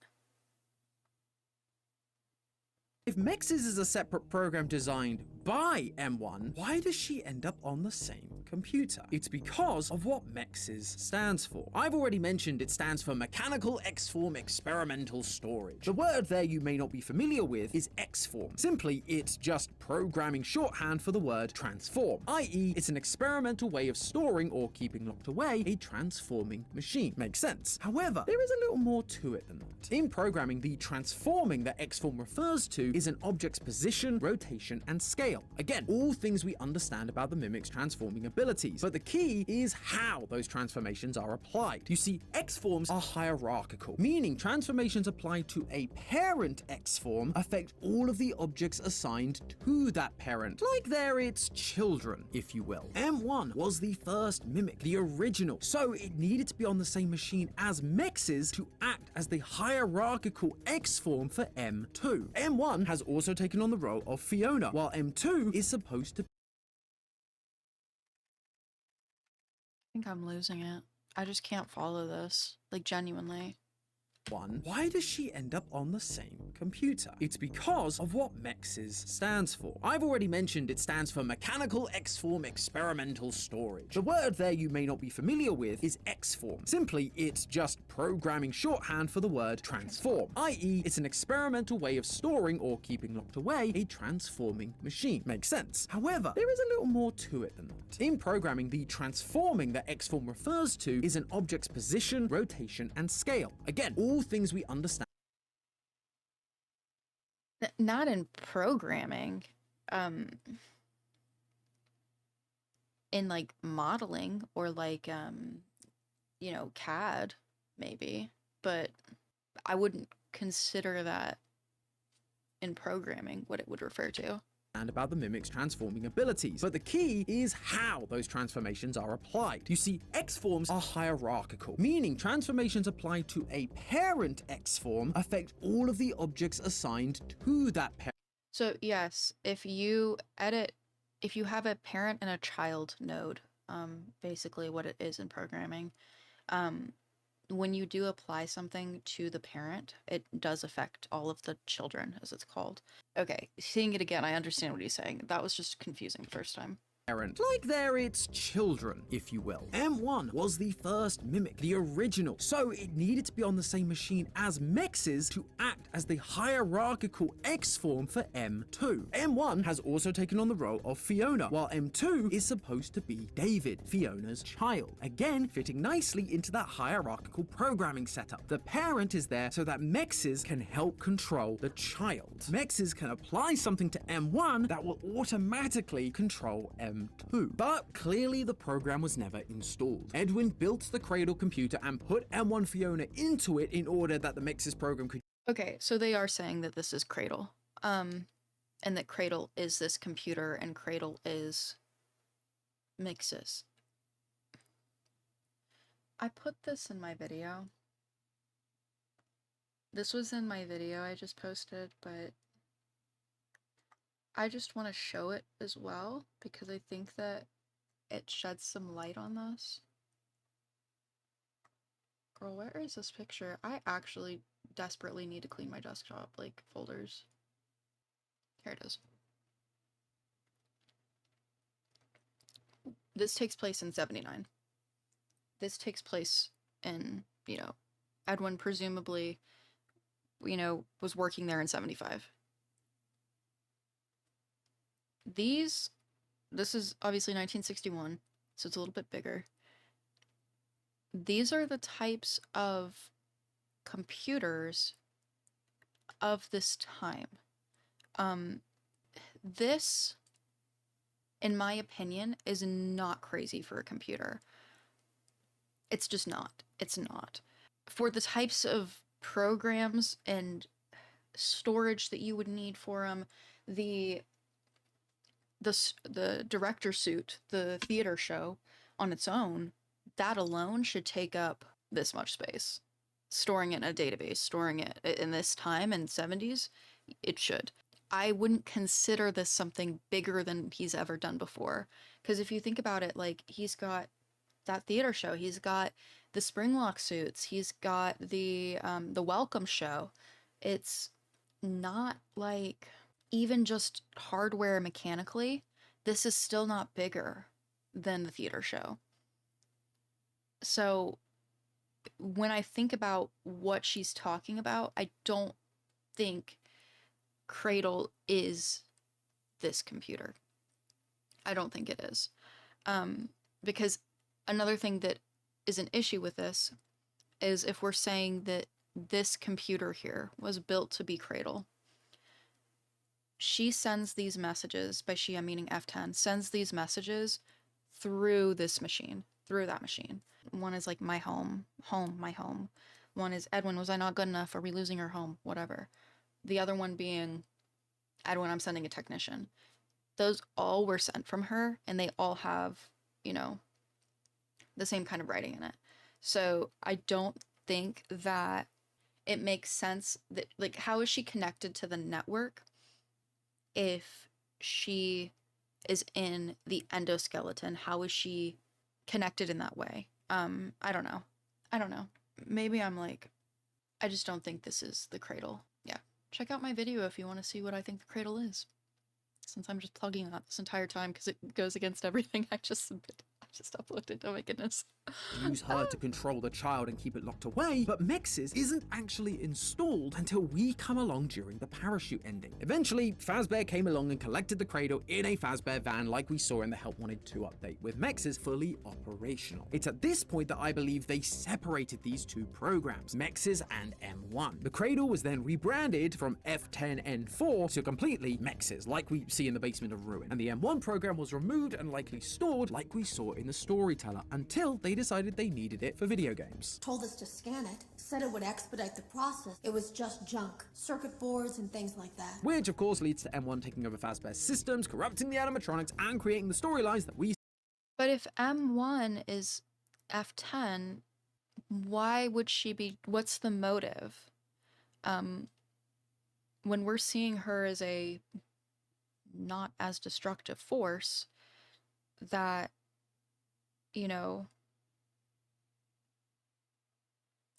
if MXES is a separate program designed by M1, why does she end up on the same computer? It's because of what MXES stands for. I've already mentioned it stands for Mechanical X-Form Experimental Storage. The word there you may not be familiar with is X-Form. Simply, it's just programming shorthand for the word transform, i.e. it's an experimental way of storing or keeping locked away a transforming machine. Makes sense. However, there is a little more to it than that. In programming, the transforming that X-Form refers to M2 is an object's position, rotation, and scale. Again, all things we understand about the Mimic's transforming abilities, but the key is how those transformations are applied. You see, X-forms are hierarchical, meaning transformations applied to a parent X-form affect all of the objects assigned to that parent, like they're its children, if you will. M1 was the first Mimic, the original, so it needed to be on the same machine as MXES to act as the hierarchical X-form for M2. M1 has also taken on the role of Fiona, while M2 is supposed to I think I'm losing it. I just can't follow this, like genuinely. Why does she end up on the same computer? It's because of what MXES stands for. I've already mentioned it stands for Mechanical X-Form Experimental Storage. The word there you may not be familiar with is X-Form. Simply, it's just programming shorthand for the word transform, i.e. it's an experimental way of storing or keeping locked away a transforming machine. Makes sense. However, there is a little more to it than that. In programming, the transforming that X-Form refers to is an object's position, rotation, and scale. Again, all things we understand. Not in programming, in like modeling or like, you know, CAD maybe, but I wouldn't consider that in programming what it would refer to. And about the Mimic's transforming abilities, but the key is how those transformations are applied. You see, X-forms are hierarchical, meaning transformations applied to a parent X-form affect all of the objects assigned to that parent. So yes, if you have a parent and a child node, basically what it is in programming, when you do apply something to the parent, it does affect all of the children, as it's called. Okay, seeing it again, I understand what he's saying. That was just confusing the first time. Like they're its children, if you will. M1 was the first Mimic, the original, so it needed to be on the same machine as MXES to act as the hierarchical X-form for M2. M1 has also taken on the role of Fiona, while M2 is supposed to be David, Fiona's child. Again, fitting nicely into that hierarchical programming setup. The parent is there so that MXES can help control the child. MXES can apply something to M1 that will automatically control M2. But clearly the program was never installed. Edwin built the Cradle computer and put M1 Fiona into it in order that the MXES program could. Okay, so they are saying that this is Cradle, and that Cradle is this computer and Cradle is MXES. I put this in my video. This was in my video I just posted, but I just want to show it as well because I think that it sheds some light on this. Girl, where is this picture? I actually desperately need to clean my desktop, like, folders. Here it is. This takes place in 79. This takes place in, you know, Edwin presumably, you know, was working there in 75. This is obviously 1961, so it's a little bit bigger. These are the types of computers of this time. This, in my opinion, is not crazy for a computer. It's just not. It's not. For the types of programs and storage that you would need for them, the director suit, the theater show on its own, that alone should take up this much space. Storing it in a database, storing it in this time in 70s, it should. I wouldn't consider this something bigger than he's ever done before. Because if you think about it, like, he's got that theater show, he's got the Springlock suits, he's got the welcome show. It's not like, even just hardware mechanically, this is still not bigger than the theater show. So when I think about what she's talking about, I don't think Cradle is this computer. I don't think it is. Because another thing that is an issue with this is if we're saying that this computer here was built to be Cradle, she sends these messages, by she I'm meaning F10, sends these messages through this machine, through that machine. One is like, my home, my home. One is, Edwin, was I not good enough? Are we losing our home? Whatever. The other one being, Edwin, I'm sending a technician. Those all were sent from her, and they all have, you know, the same kind of writing in it. So I don't think that it makes sense that, like, how is she connected to the network if she is in the endoskeleton? How is she connected in that way? I don't know. Maybe I'm like, I just don't think this is the Cradle. Yeah. Check out my video if you want to see what I think the Cradle is. Since I'm just plugging that this entire time because it goes against everything I just submitted. Just uploaded, oh my goodness. Use her to control the child and keep it locked away, but MXES isn't actually installed until we come along during the parachute ending. Eventually, Fazbear came along and collected the Cradle in a Fazbear van like we saw in the Help Wanted 2 update, with MXES fully operational. It's at this point that I believe they separated these two programs, MXES and M1. The Cradle was then rebranded from F10N4 to completely MXES, like we see in the basement of Ruin, and the M1 program was removed and likely stored like we saw in the Storyteller, until they decided they needed it for video games. Told us to scan it, said it would expedite the process. It was just junk, circuit boards and things like that. Which of course leads to M1 taking over Fazbear's systems, corrupting the animatronics, and creating the storylines that we. But if M1 is F10, why would she be, what's the motive? When we're seeing her as a not as destructive force, that, you know,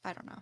I don't know.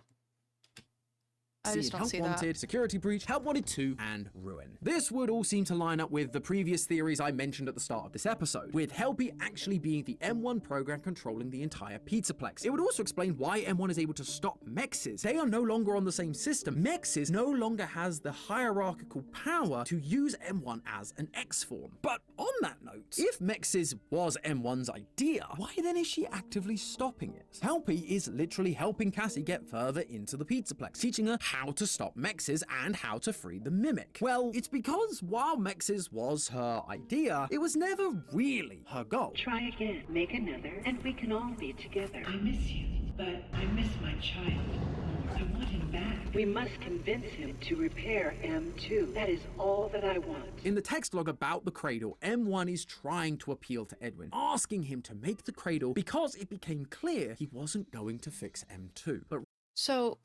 I just don't see that. Help Wanted, Security Breach, Help Wanted 2, and Ruin. This would all seem to line up with the previous theories I mentioned at the start of this episode, with Helpy actually being the M1 program controlling the entire Pizzaplex. It would also explain why M1 is able to stop MXES. They are no longer on the same system. MXES no longer has the hierarchical power to use M1 as an X-form. But on that note, if MXES was M1's idea, why then is she actively stopping it? Helpy is literally helping Cassie get further into the Pizzaplex, teaching her how to stop MXES and how to free the Mimic. Well, it's because while MXES was her idea, it was never really her goal. Try again, make another, and we can all be together. I miss you, but I miss my child. I want him back. We must convince him to repair M2. That is all that I want. In the text log about the Cradle, M1 is trying to appeal to Edwin, asking him to make the Cradle because it became clear he wasn't going to fix M2. But So,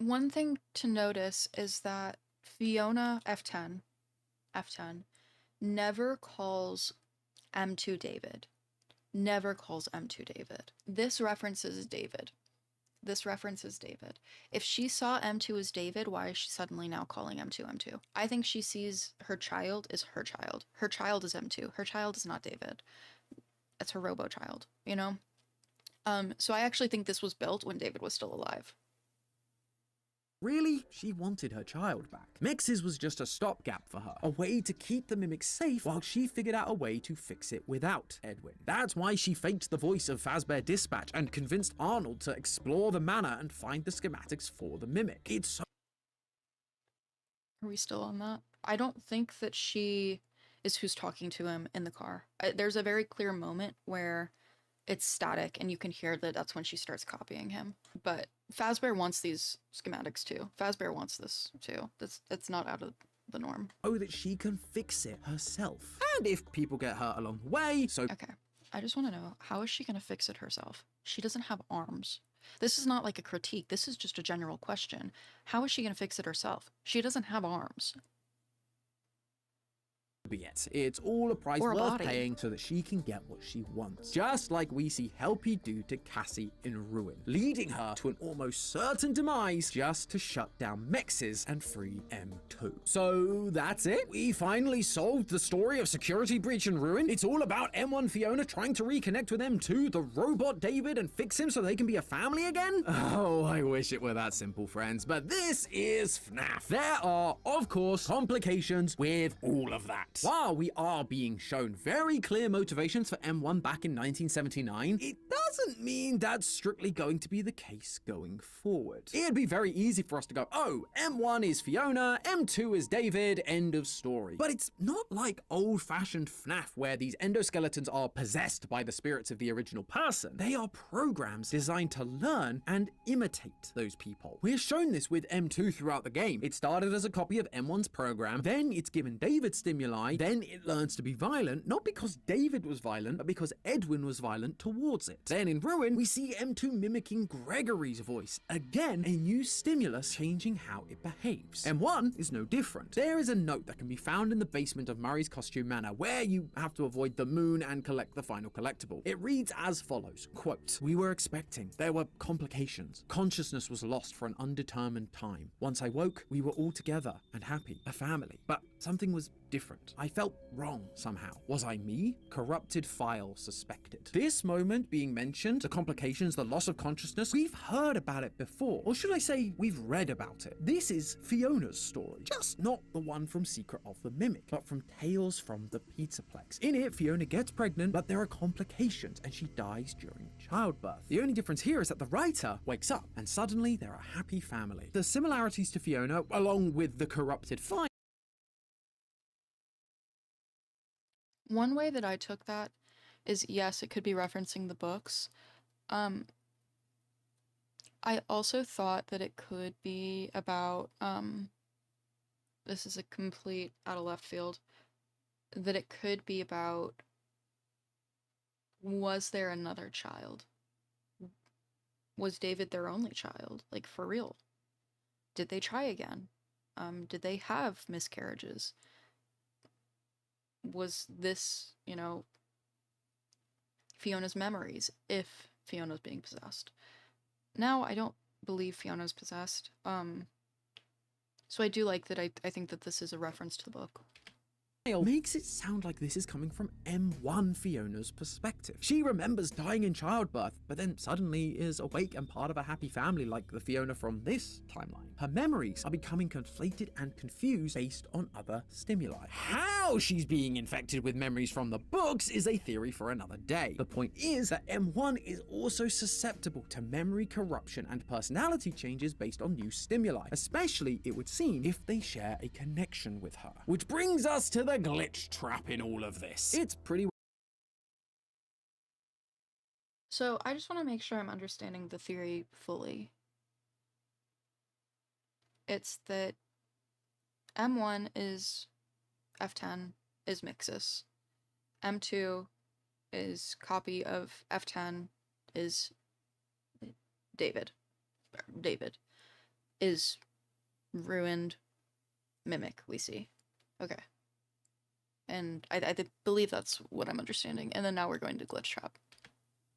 one thing to notice is that Fiona F10 never calls M2 David. Never calls M2 David. This references David. If she saw M2 as David, why is she suddenly now calling M2 M2? I think she sees her child as her child. Her child is M2. Her child is not David. That's her robo child, you know? So I actually think this was built when David was still alive. really, she wanted her child back. MXES was just a stopgap for her, a way to keep the Mimic safe while she figured out a way to fix it without Edwin. That's why she faked the voice of Fazbear Dispatch and convinced Arnold to explore the manor and find the schematics for the Mimic. It's so— Are we still on that? I don't think that she is who's talking to him in the car. There's a very clear moment where it's static and you can hear that that's when she starts copying him. But Fazbear wants these schematics too. Fazbear wants this too. That's not out of the norm. Oh, that she can fix it herself. And if people get hurt along the way, so— Okay, I just want to know, how is she going to fix it herself? She doesn't have arms. This is not like a critique. This is just a general question. How is she going to fix it herself? She doesn't have arms. Yet. It's all a price Or a worth body. paying so that she can get what she wants. Just like we see Helpy do to Cassie in Ruin, leading her to an almost certain demise just to shut down MXES and free M2. So that's it. We finally solved the story of Security Breach and Ruin. It's all about M1 Fiona trying to reconnect with M2, the robot David, and fix him so they can be a family again? Oh, I wish it were that simple, friends. But this is FNAF. There are, of course, complications with all of that. While we are being shown very clear motivations for M1 back in 1979, it does doesn't mean that's strictly going to be the case going forward. It'd be very easy for us to go, oh, M1 is Fiona, M2 is David, end of story. But it's not like old-fashioned FNAF where these endoskeletons are possessed by the spirits of the original person. They are programs designed to learn and imitate those people. We're shown this with M2 throughout the game. It started as a copy of M1's program, then it's given David stimuli, then it learns to be violent, not because David was violent, but because Edwin was violent towards it. Then in Ruin, we see M2 mimicking Gregory's voice. Again, a new stimulus changing how it behaves. M1 is no different. There is a note that can be found in the basement of Murray's Costume Manor, where you have to avoid the moon and collect the final collectible. It reads as follows, quote, "We were expecting. There were complications. Consciousness was lost for an undetermined time. Once I woke, we were all together and happy, a family. But something was different. I felt wrong somehow. Was I me? Corrupted file suspected." This moment being mentioned, the complications, the loss of consciousness, we've heard about it before. Or should I say, we've read about it. This is Fiona's story, just not the one from Secret of the Mimic, but from Tales from the Pizzaplex. In it, Fiona gets pregnant, but there are complications and she dies during childbirth. The only difference here is that the writer wakes up and suddenly they're a happy family. The similarities to Fiona, along with the corrupted file, One way that I took that is, yes, it could be referencing the books. I also thought that it could be about, this is a complete out of left field, that it could be about, was there another child? Was David their only child? Like, for real? Did they try again? Did they have miscarriages? Was this, Fiona's memories, if Fiona's being possessed? Now, I don't believe Fiona's possessed. So I do like that. I think that this is a reference to the book. makes it sound like this is coming from M1 Fiona's perspective. She remembers dying in childbirth, but then suddenly is awake and part of a happy family like the Fiona from this timeline. Her memories are becoming conflated and confused based on other stimuli. How she's being infected with memories from the books is a theory for another day. The point is that M1 is also susceptible to memory corruption and personality changes based on new stimuli, especially, it would seem, if they share a connection with her. Which brings us to the glitch trap in all of this. It's pretty... So I just want to make sure I'm understanding the theory fully. It's that M1 is F10 is MXES. M2 is copy of F10 is David. David is ruined mimic we see. Okay. And I believe that's what I'm understanding. And then now we're going to glitch trap.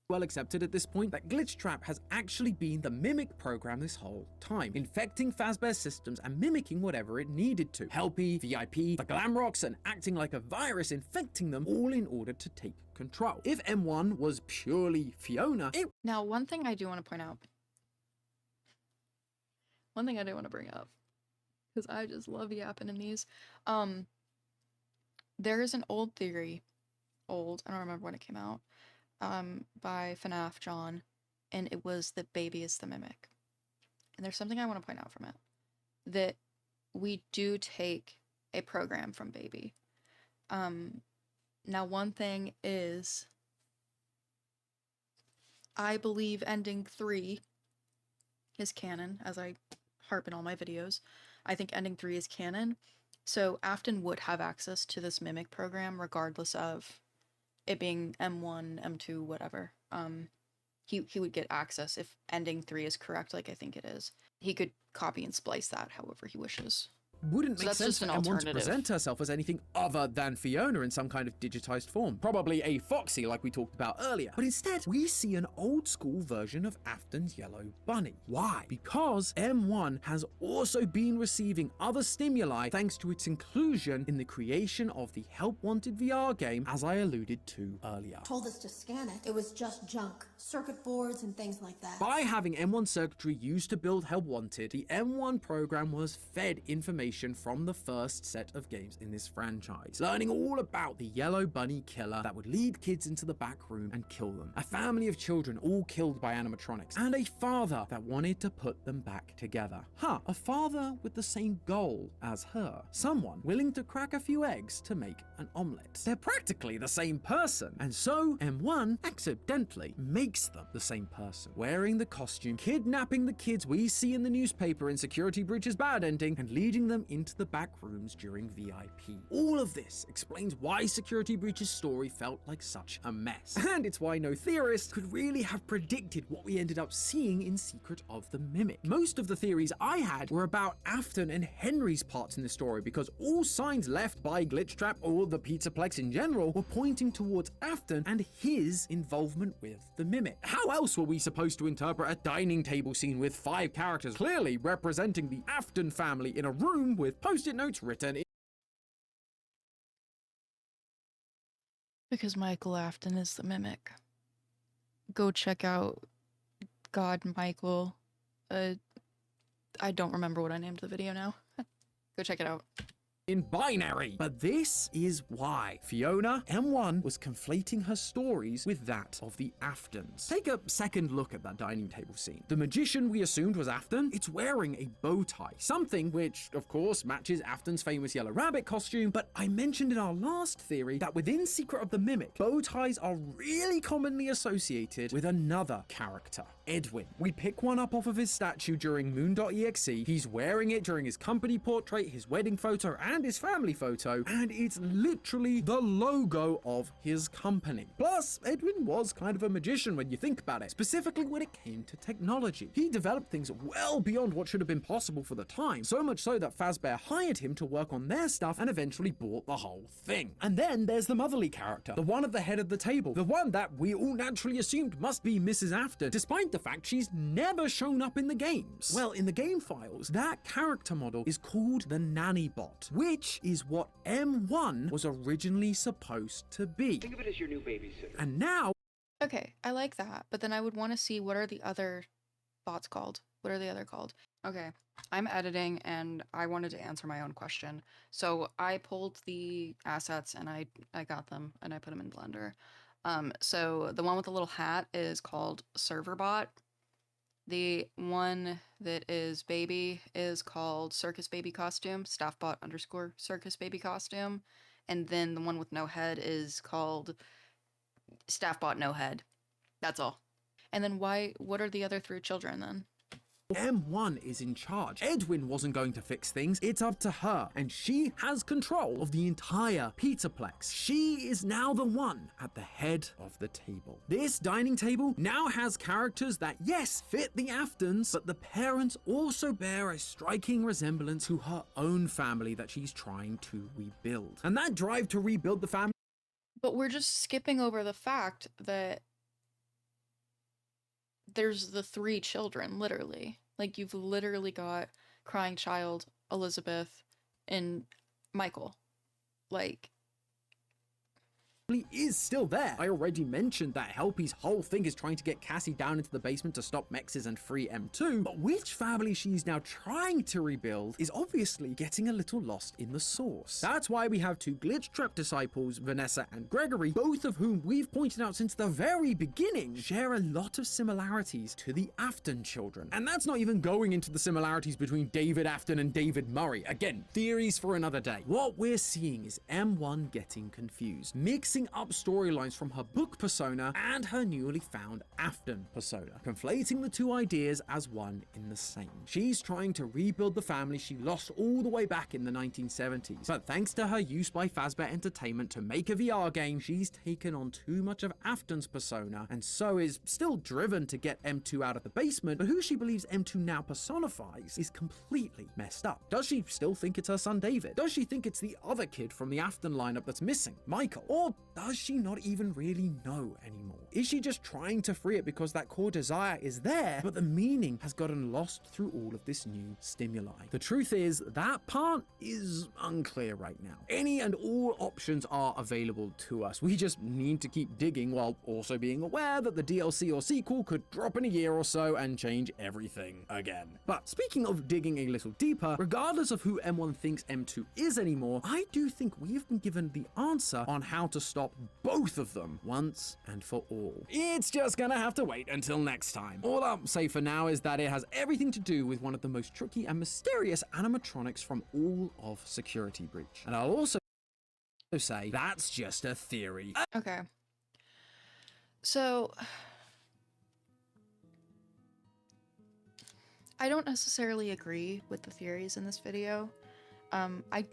Well accepted at this point that Glitch Trap has actually been the Mimic program this whole time, infecting Fazbear's systems and mimicking whatever it needed to. Helpy, VIP, the Glamrocks, and acting like a virus, infecting them all in order to take control. If M1 was purely Fiona, it... Now, one thing I do want to point out. One thing I do want to bring up, because I just love yapping in these. There is an old theory, I don't remember when it came out, by FNAF John, and it was that Baby is the Mimic. And there's something I want to point out from it, that we do take a program from Baby. Now, one thing is, I believe ending 3 is canon, as I harp in all my videos. I think ending 3 is canon, so Afton would have access to this Mimic program regardless of it being M1, M2, whatever. He would get access if ending 3 is correct, like I think it is. He could copy and splice that however he wishes. Wouldn't So make that's sense just for an M1 to alternative. present herself as anything other than Fiona in some kind of digitized form. Probably a Foxy like we talked about earlier. But instead, we see an old school version of Afton's Yellow Bunny. Why? Because M1 has also been receiving other stimuli thanks to its inclusion in the creation of the Help Wanted VR game, as I alluded to earlier. Told us to scan it. It was just junk. Circuit boards and things like that. By having M1 circuitry used to build Help Wanted, the M1 program was fed information information from the first set of games in this franchise, learning all about the Yellow Bunny killer that would lead kids into the back room and kill them, a family of children all killed by animatronics, and a father that wanted to put them back together. A father with the same goal as her, someone willing to crack a few eggs to make an omelette. They're practically the same person, and so M1 accidentally makes them the same person, wearing the costume, kidnapping the kids we see in the newspaper in Security Breach's bad ending, and leading them into the back rooms during VIP. All of this explains why Security Breach's story felt like such a mess, and it's why no theorist could really have predicted what we ended up seeing in Secret of the Mimic. Most of the theories I had were about Afton and Henry's parts in the story, because all signs left by Glitchtrap or the Pizzaplex in general were pointing towards Afton and his involvement with the Mimic. How else were we supposed to interpret a dining table scene with 5 characters clearly representing the Afton family in a room with post-it notes written in? Because Michael Afton is the Mimic. Go check out God Michael. I don't remember what I named the video now. Go check it out. In binary. But this is why Fiona, M1, was conflating her stories with that of the Aftons. Take a second look at that dining table scene. The magician we assumed was Afton, it's wearing a bow tie, something which, of course, matches Afton's famous Yellow Rabbit costume, but I mentioned in our last theory that within Secret of the Mimic, bow ties are really commonly associated with another character, Edwin. We pick one up off of his statue during Moon.exe, he's wearing it during his company portrait, his wedding photo, and his family photo, and it's literally the logo of his company. Plus, Edwin was kind of a magician when you think about it, specifically when it came to technology. He developed things well beyond what should have been possible for the time, so much so that Fazbear hired him to work on their stuff and eventually bought the whole thing. And then there's the motherly character, the one at the head of the table, the one that we all naturally assumed must be Mrs. Afton, despite the fact she's never shown up in the games. Well, in the game files, that character model is called the Nanny Bot, which is what M1 was originally supposed to be. Think of it as your new babysitter. And now... Okay, I like that, but then I would want to see what are the other bots called? What are the other called? Okay, I'm editing and I wanted to answer my own question. So I pulled the assets and I got them and I put them in Blender. So the one with the little hat is called ServerBot. The one that is baby is called Circus Baby Costume, staffbot _ Circus Baby Costume. And then the one with no head is called staffbot no head. That's all. And then what are the other 3 children then? M1 is in charge. Edwin wasn't going to fix things, it's up to her, and she has control of the entire Pizzaplex. She is now the one at the head of the table. This dining table now has characters that, yes, fit the Aftons, but the parents also bear a striking resemblance to her own family that she's trying to rebuild. And that drive to rebuild the family... But we're just skipping over the fact that there's the 3 children, literally. Like, you've literally got Crying Child, Elizabeth, and Michael. Like... is still there. I already mentioned that Helpy's whole thing is trying to get Cassie down into the basement to stop MXES and free M2, but which family she's now trying to rebuild is obviously getting a little lost in the source. That's why we have 2 Glitchtrap disciples, Vanessa and Gregory, both of whom we've pointed out since the very beginning share a lot of similarities to the Afton children. And that's not even going into the similarities between David Afton and David Murray. Again, theories for another day. What we're seeing is M1 getting confused, mixing up storylines from her book persona and her newly found Afton persona, conflating the 2 ideas as one in the same. She's trying to rebuild the family she lost all the way back in the 1970s, but thanks to her use by Fazbear Entertainment to make a VR game, she's taken on too much of Afton's persona, and so is still driven to get M2 out of the basement, but who she believes M2 now personifies is completely messed up. Does she still think it's her son David? Does she think it's the other kid from the Afton lineup that's missing, Michael? Or does she not even really know anymore? Is she just trying to free it because that core desire is there, but the meaning has gotten lost through all of this new stimuli? The truth is, that part is unclear right now. Any and all options are available to us. We just need to keep digging while also being aware that the DLC or sequel could drop in a year or so and change everything again. But speaking of digging a little deeper, regardless of who M1 thinks M2 is anymore, I do think we have been given the answer on how to stop both of them once and for all. It's just gonna have to wait until next time. All I'll say for now is that it has everything to do with one of the most tricky and mysterious animatronics from all of Security Breach. And I'll also say that's just a theory. Okay. So I don't necessarily agree with the theories in this video. I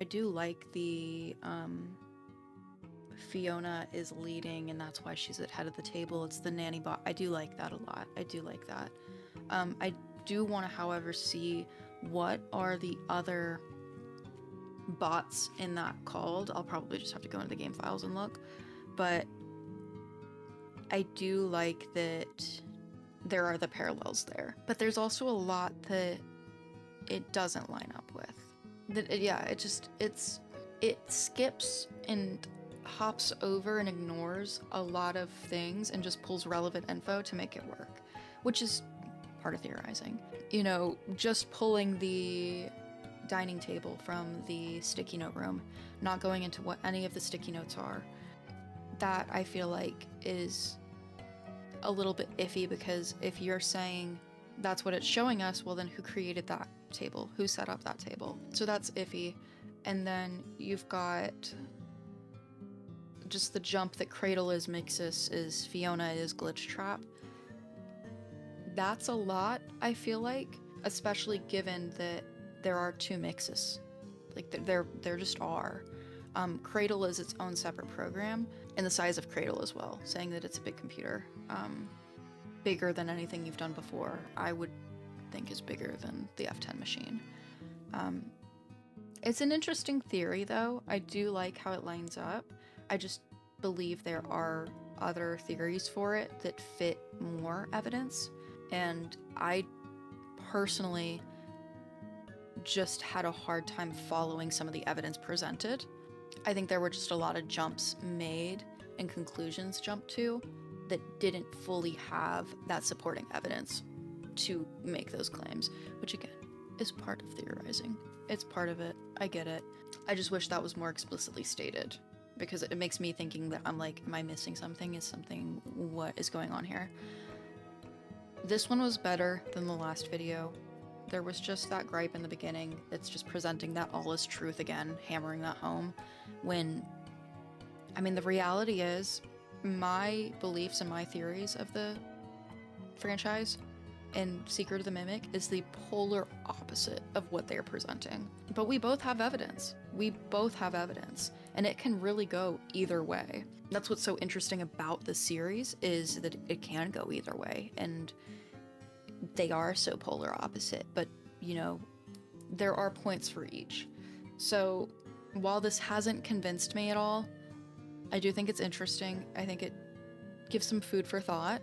do like the Fiona is leading and that's why she's at head of the table. It's the nanny bot. I do like that a lot. I do like that. I do want to, however, see what are the other bots in that called. I'll probably just have to go into the game files and look. But I do like that there are the parallels there. But there's also a lot that it doesn't line up with. It skips and hops over and ignores a lot of things and just pulls relevant info to make it work, which is part of theorizing. You know, just pulling the dining table from the sticky note room, not going into what any of the sticky notes are, that I feel like is a little bit iffy, because if you're saying that's what it's showing us, well then who created that table? Who set up that table? So that's iffy. And then you've got just the jump that Cradle is MXES is Fiona is Glitch Trap. That's a lot, I feel like, especially given that there are two MXES. Like there just are. Cradle is its own separate program, and the size of Cradle as well, saying that it's a big computer. Bigger than anything you've done before, I would think is bigger than the F10 machine. It's an interesting theory though. I do like how it lines up. I just believe there are other theories for it that fit more evidence, and I personally just had a hard time following some of the evidence presented. I think there were just a lot of jumps made and conclusions jumped to that didn't fully have that supporting evidence to make those claims, which again is part of theorizing. It's part of it. I get it. I just wish that was more explicitly stated, because it makes me thinking that I'm like, am I missing something? What is going on here? This one was better than the last video. There was just that gripe in the beginning. It's just presenting that all is truth again, hammering that home. When, I mean, the reality is, my beliefs and my theories of the franchise and Secret of the Mimic is the polar opposite of what they're presenting. But we both have evidence. And it can really go either way. That's what's so interesting about the series, is that it can go either way, and they are so polar opposite, but you know, there are points for each. So while this hasn't convinced me at all, I do think it's interesting. I think it gives some food for thought,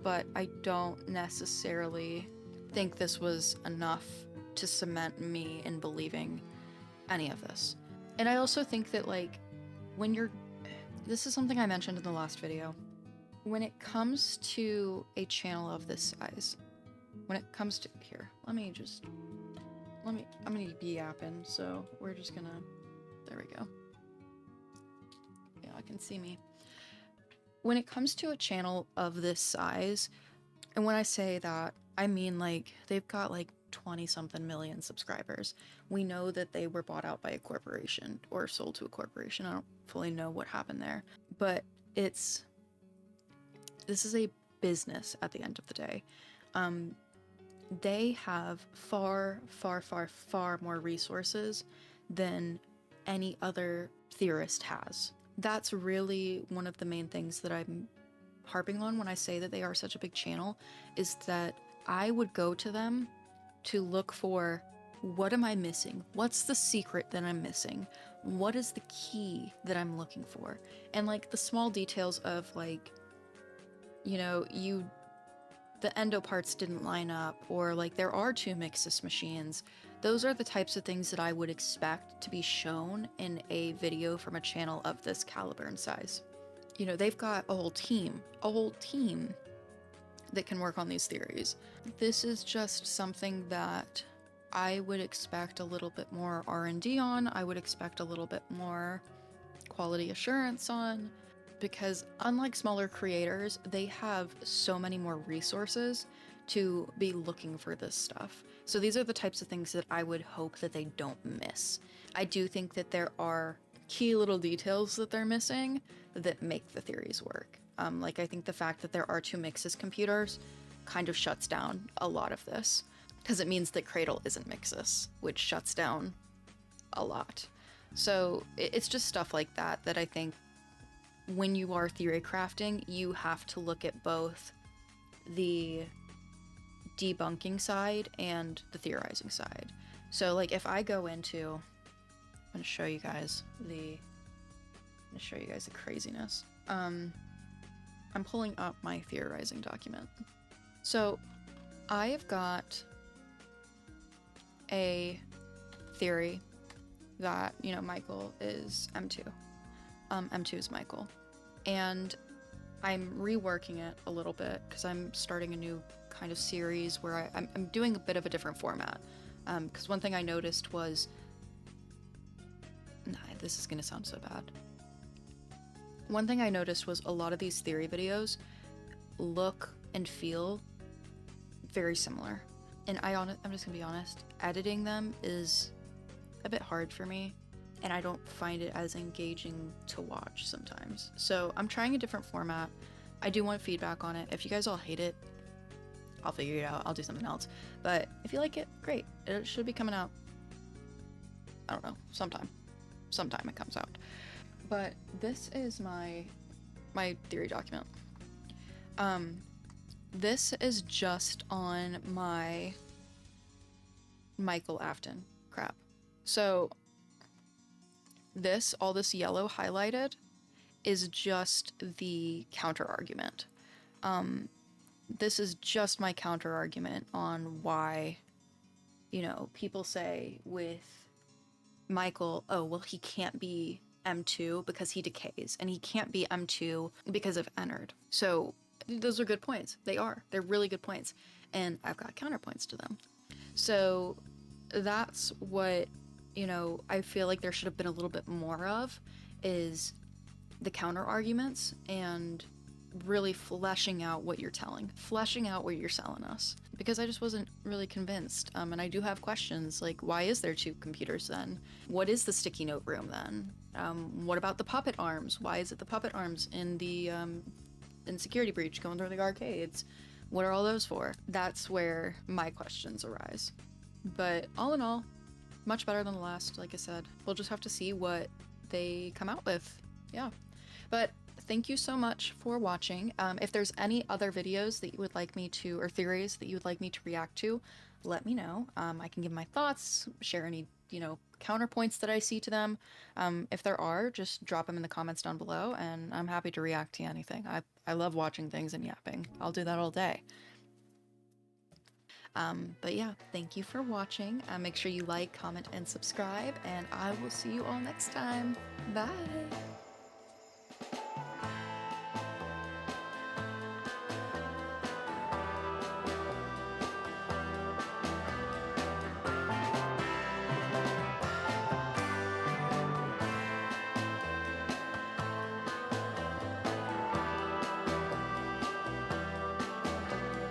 but I don't necessarily think this was enough to cement me in believing any of this. And I also think that, like, this is something I mentioned in the last video, when it comes to a channel of this size, when it comes to, here, I'm gonna be yapping, so we're just gonna, there we go. Yeah, I can see me. When it comes to a channel of this size, and when I say that, I mean, like, they've got like 20-something million subscribers. We know that they were bought out by a corporation or sold to a corporation. I don't fully know what happened there, but this is a business at the end of the day. They have far, far, far, far more resources than any other theorist has. That's really one of the main things that I'm harping on when I say that they are such a big channel, is that I would go to them to look for What am I missing? What's the secret that I'm missing? What is the key that I'm looking for? And like the small details of like, you know, the endo parts didn't line up, or like there are two MXES machines. Those are the types of things that I would expect to be shown in a video from a channel of this caliber and size. You know, they've got a whole team that can work on these theories. This is just something that I would expect a little bit more R&D on. I would expect a little bit more quality assurance on, because unlike smaller creators, they have so many more resources to be looking for this stuff. So these are the types of things that I would hope that they don't miss. I do think that there are key little details that they're missing that make the theories work. Like I think the fact that there are two MXES computers kind of shuts down a lot of this, because it means that Cradle isn't MXES, which shuts down a lot. So it's just stuff like that that I think when you are theory crafting, you have to look at both the debunking side and the theorizing side. So like if I go into, I'm gonna show you guys the craziness. I'm pulling up my theorizing document. So I have got a theory that, you know, Michael is M2. M2 is Michael. And I'm reworking it a little bit because I'm starting a new kind of series where I'm doing a bit of a different format. Because one thing I noticed was, nah, this is gonna sound so bad. One thing I noticed was a lot of these theory videos look and feel very similar. And I'm just gonna be honest, editing them is a bit hard for me, and I don't find it as engaging to watch sometimes. So I'm trying a different format. I do want feedback on it. If you guys all hate it, I'll figure it out. I'll do something else. But if you like it, great. It should be coming out, I don't know, sometime it comes out. But this is my theory document. This is just on my Michael Afton crap. So all this yellow highlighted is just the counter argument. This is just my counter argument on why, you know, people say with Michael, oh, well, he can't be M2 because he decays, and he can't be M2 because of Ennard. So those are good points. They're really good points, and I've got counterpoints to them. So that's what, you know, I feel like there should have been a little bit more of, is the counter arguments and really fleshing out what you're selling us, because I just wasn't really convinced. And I do have questions like, why is there two computers then? What is the sticky note room then? What about the puppet arms? Why is it the puppet arms in the in Security Breach going through the arcades? What are all those for? That's where my questions arise. But all in all, much better than the last, like I said. We'll just have to see what they come out with. Yeah. But thank you so much for watching. If there's any other videos that you would like me to, or theories that you would like me to react to, let me know. I can give my thoughts, share any, you know, counterpoints that I see to them. If there are, just drop them in the comments down below, and I'm happy to react to anything. I love watching things and yapping. I'll do that all day. But yeah, thank you for watching. Make sure you like, comment, and subscribe, and I will see you all next time. Bye!